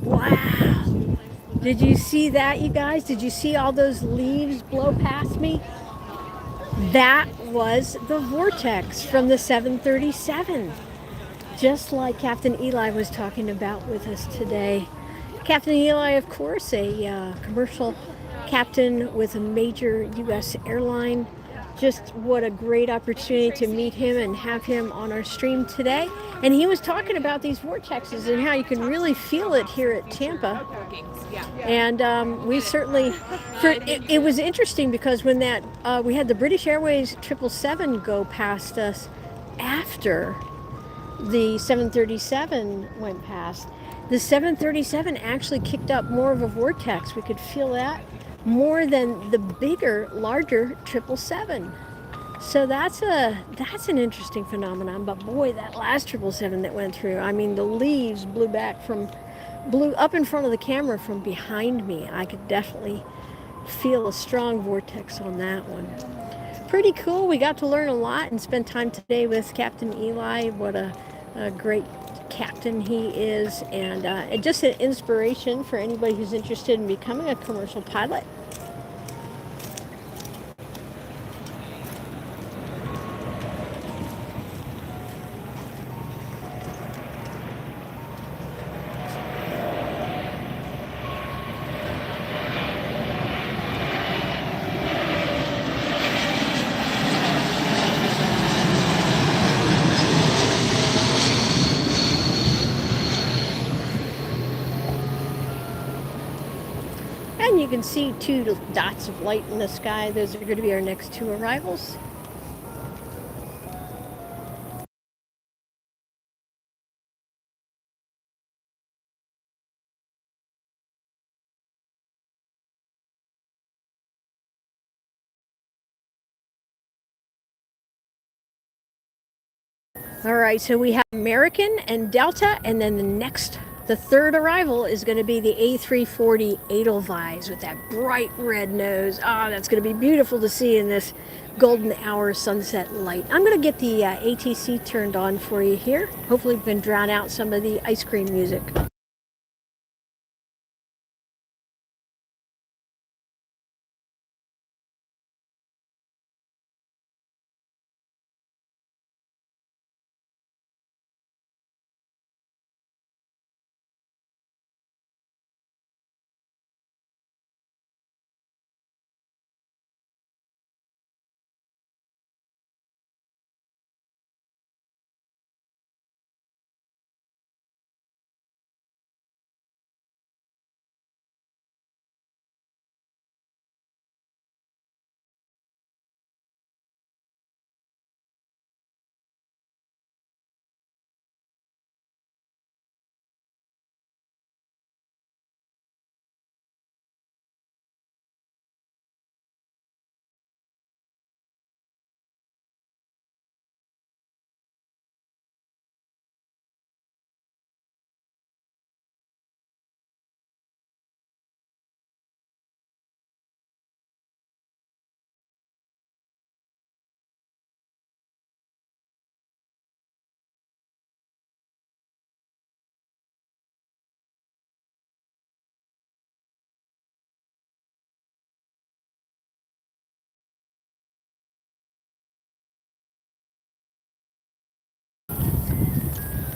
Wow. Did you see that, you guys? Did you see all those leaves blow past me? That was the Vortex from the 737. Just like Captain Eli was talking about with us today. Captain Eli, of course, a commercial captain with a major U.S. airline. Just what a great opportunity to meet him and have him on our stream today. And he was talking about these vortexes and how you can really feel it here at Tampa. And we certainly, it was interesting because when that we had the British Airways 777 go past us after the 737 went past. The 737 actually kicked up more of a vortex. We could feel that more than the bigger, larger 777. So that's an interesting phenomenon. But boy, that last 777 that went through, I mean, the leaves blew up in front of the camera from behind me. I could definitely feel a strong vortex on that one. Pretty cool. We got to learn a lot and spend time today with Captain Eli. What a great captain he is, and just an inspiration for anybody who's interested in becoming a commercial pilot. And you can see two dots of light in the sky. Those are going to be our next two arrivals. All right, so we have American and Delta, and then the third arrival is going to be the A340 Edelweiss with that bright red nose. Ah, that's going to be beautiful to see in this golden hour sunset light. I'm going to get the ATC turned on for you here. Hopefully we can drown out some of the ice cream music.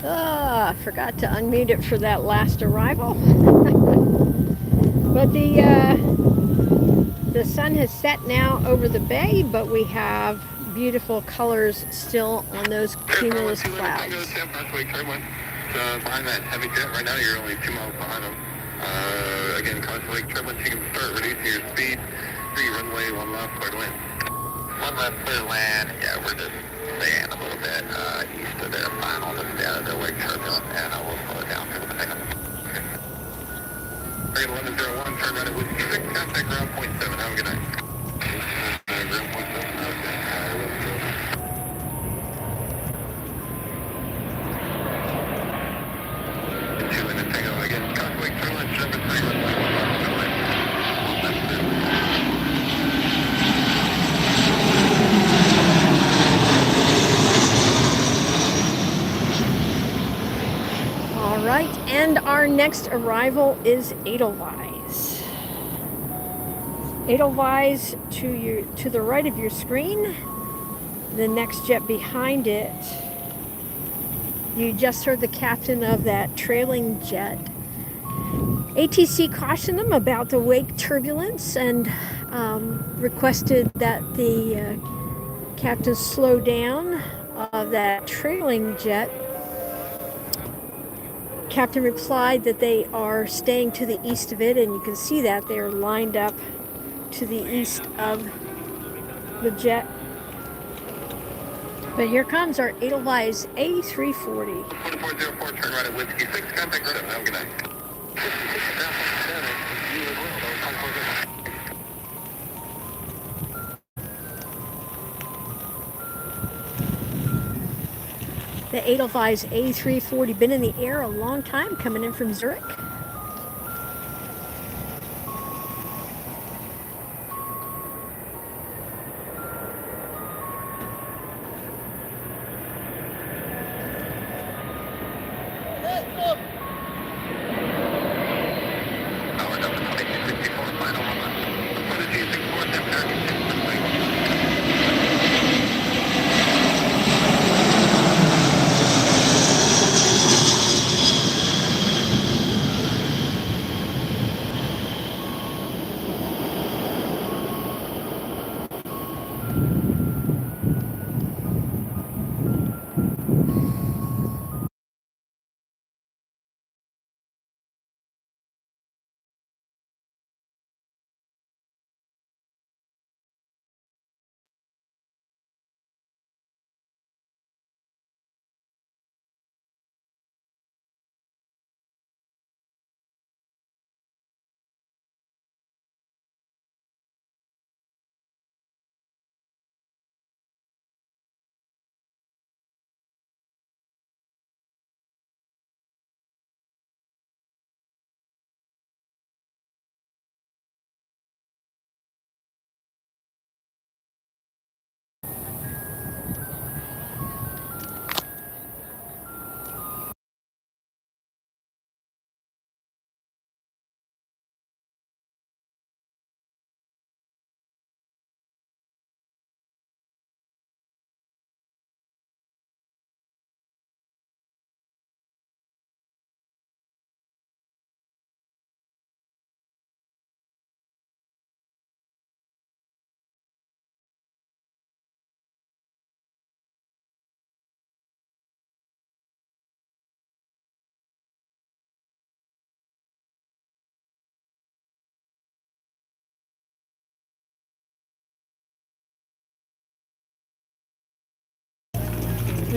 Ah, forgot to unmute it for that last arrival. But the sun has set now over the bay, but we have beautiful colors still on those cumulus clouds. Behind that heavy jet right now, you're only 2 miles behind them. Again, constant lake turbulence, you can start reducing your speed. 3 runway, 1 left, clear to land. 1 left, clear land. Yeah, we're just staying a little bit east of their final, just out of their wake turbulence, and we'll slow it down for the second. 1101, turn right at whiskey 6, contact ground point 7. Have a good night. Ground point 7, okay. All right, and our next arrival is Edelweiss. Edelweiss to the right of your screen. The next jet behind it. You just heard the captain of that trailing jet. ATC cautioned them about the wake turbulence and requested that the captain slow down of that trailing jet. Captain replied that they are staying to the east of it, and you can see that they are lined up to the east of the jet. But here comes our Edelweiss A340. 4404, turn right at whiskey 6, contact right up. Have a good night. The Edelweiss A340, been in the air a long time, coming in from Zurich.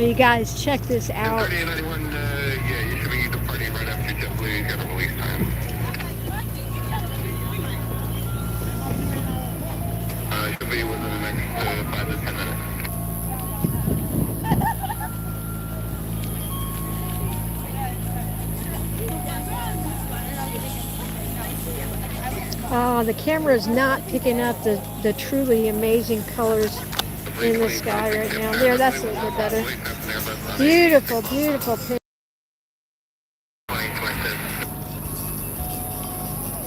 You guys, check this out. 3891, yeah, you should be departing right after JetBlue. You got a release time. Should be within the next 5 to 10 minutes. Oh, the camera is not picking up the truly amazing colors in the sky right now. There, that's a little bit better. Beautiful, beautiful picture.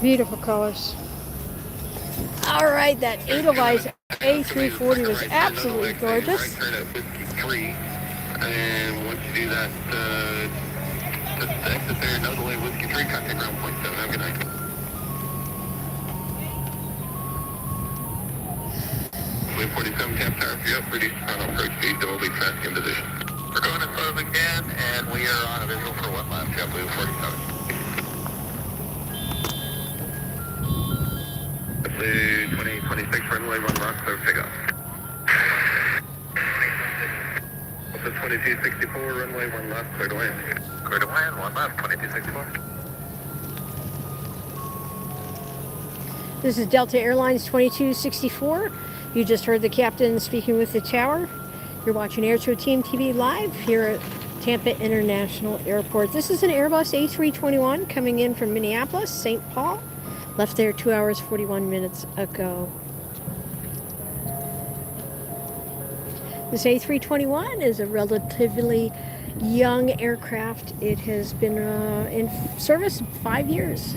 Beautiful colors. All right, that Edelweiss A380 was absolutely gorgeous. And once you do that, just exit there, no delay, Whiskey 3, contact ground point 7. Have a good night. Wave 47, Tampa Tower, if you're up, ready on approach speed, double lead fast in position. We're going as slow as we can, and we are on a visual for 1 lap, JetBlue 47. JetBlue 2026, runway 1 left, so take off. 2264, runway 1 left, clear to land. Clear to land, 1 left, 2264. This is Delta Airlines 2264. You just heard the captain speaking with the tower. You're watching AirshowTeamTV live here at Tampa International Airport. This is an Airbus A321 coming in from Minneapolis, St. Paul. Left there 2 hours, 41 minutes ago. This A321 is a relatively young aircraft. It has been in service 5 years.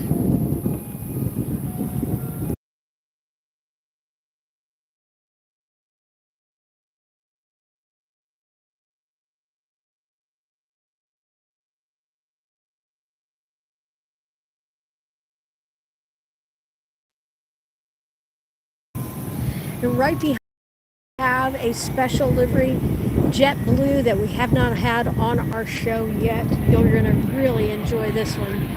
And right behind we have a special livery, JetBlue, that we have not had on our show yet. You're going to really enjoy this one.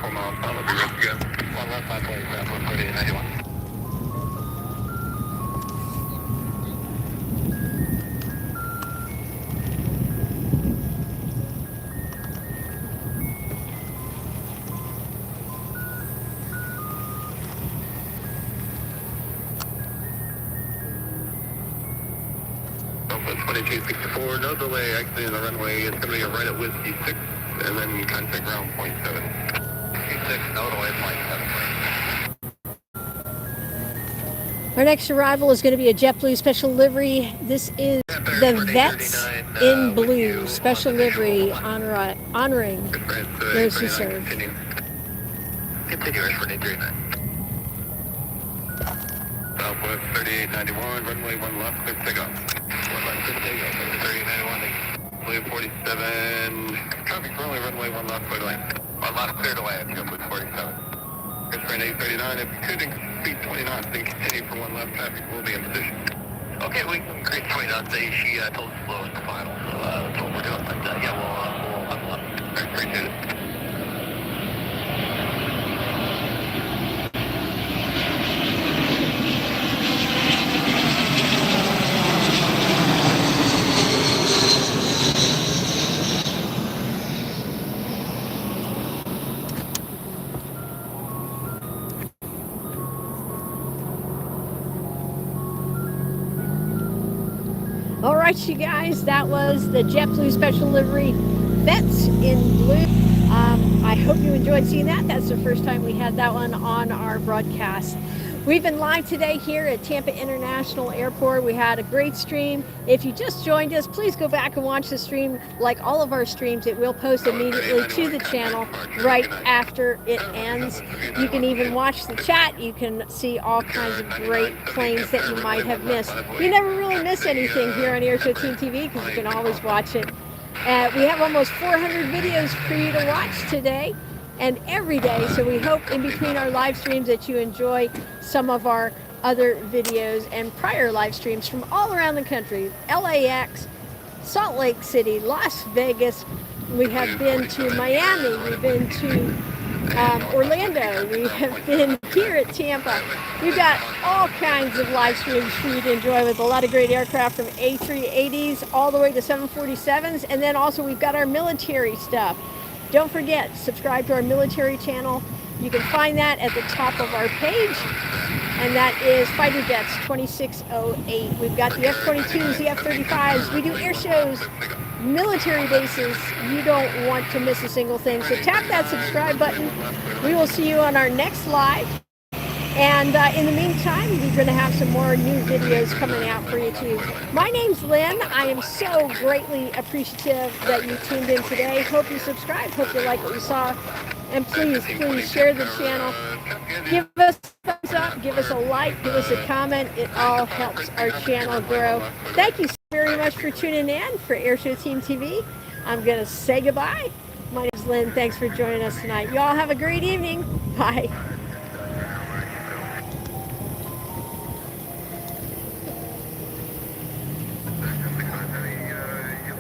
Hold on, I'll be ready to go. 1 left, 5 plays, 14891. Alpha 2264, no delay, exiting the runway. It's going to be a right at Whiskey 6, and then contact ground point 7. 6, no delay, point 7. Our next arrival is going to be a JetBlue special livery. This is the Vets in Blue special livery honoring those who serve. Continue, Airshore 839. Southwest 3891, runway 1 left, clear takeoff. 1 left, clear takeoff, 3891, Blue 47, traffic runway 1 left, clear to land. 1 left, clear to land, Blue 47. Airshore 839, if cruising speed 20 knots, then continue for 1 left, traffic will be in position. Okay, we can increase 20 knots, she told us slow in the final, so that's what we're doing, but yeah, we'll level up. I appreciate it. All right, you guys, that was the JetBlue special livery Vets in Blue. I hope you enjoyed seeing that. That's the first time we had that one on our broadcast. We've been live today here at Tampa International Airport. We had a great stream. If you just joined us, please go back and watch the stream. Like all of our streams, it will post immediately to the channel right after it ends. You can even watch the chat. You can see all kinds of great planes that you might have missed. You never really miss anything here on Airshow Team TV because you can always watch it. We have almost 400 videos for you to watch today and every day, so we hope in between our live streams that you enjoy some of our other videos and prior live streams from all around the country. LAX, Salt Lake City, Las Vegas, we have been to Miami, we've been to Orlando, we have been here at Tampa. We've got all kinds of live streams for you to enjoy with a lot of great aircraft from A380s all the way to 747s, and then also we've got our military stuff. Don't forget, subscribe to our military channel. You can find that at the top of our page, and that is Fighter Jets 2608. We've got the F-22s, the F-35s. We do air shows, military bases. You don't want to miss a single thing. So tap that subscribe button. We will see you on our next live. And in the meantime, we're going to have some more new videos coming out for you too. My name's Lynn. I am so greatly appreciative that you tuned in today. Hope you subscribed. Hope you like what you saw. And please share the channel. Give us a thumbs up. Give us a like. Give us a comment. It all helps our channel grow. Thank you very much for tuning in for Airshow Team TV. I'm going to say goodbye. My name's Lynn. Thanks for joining us tonight. You all have a great evening. Bye.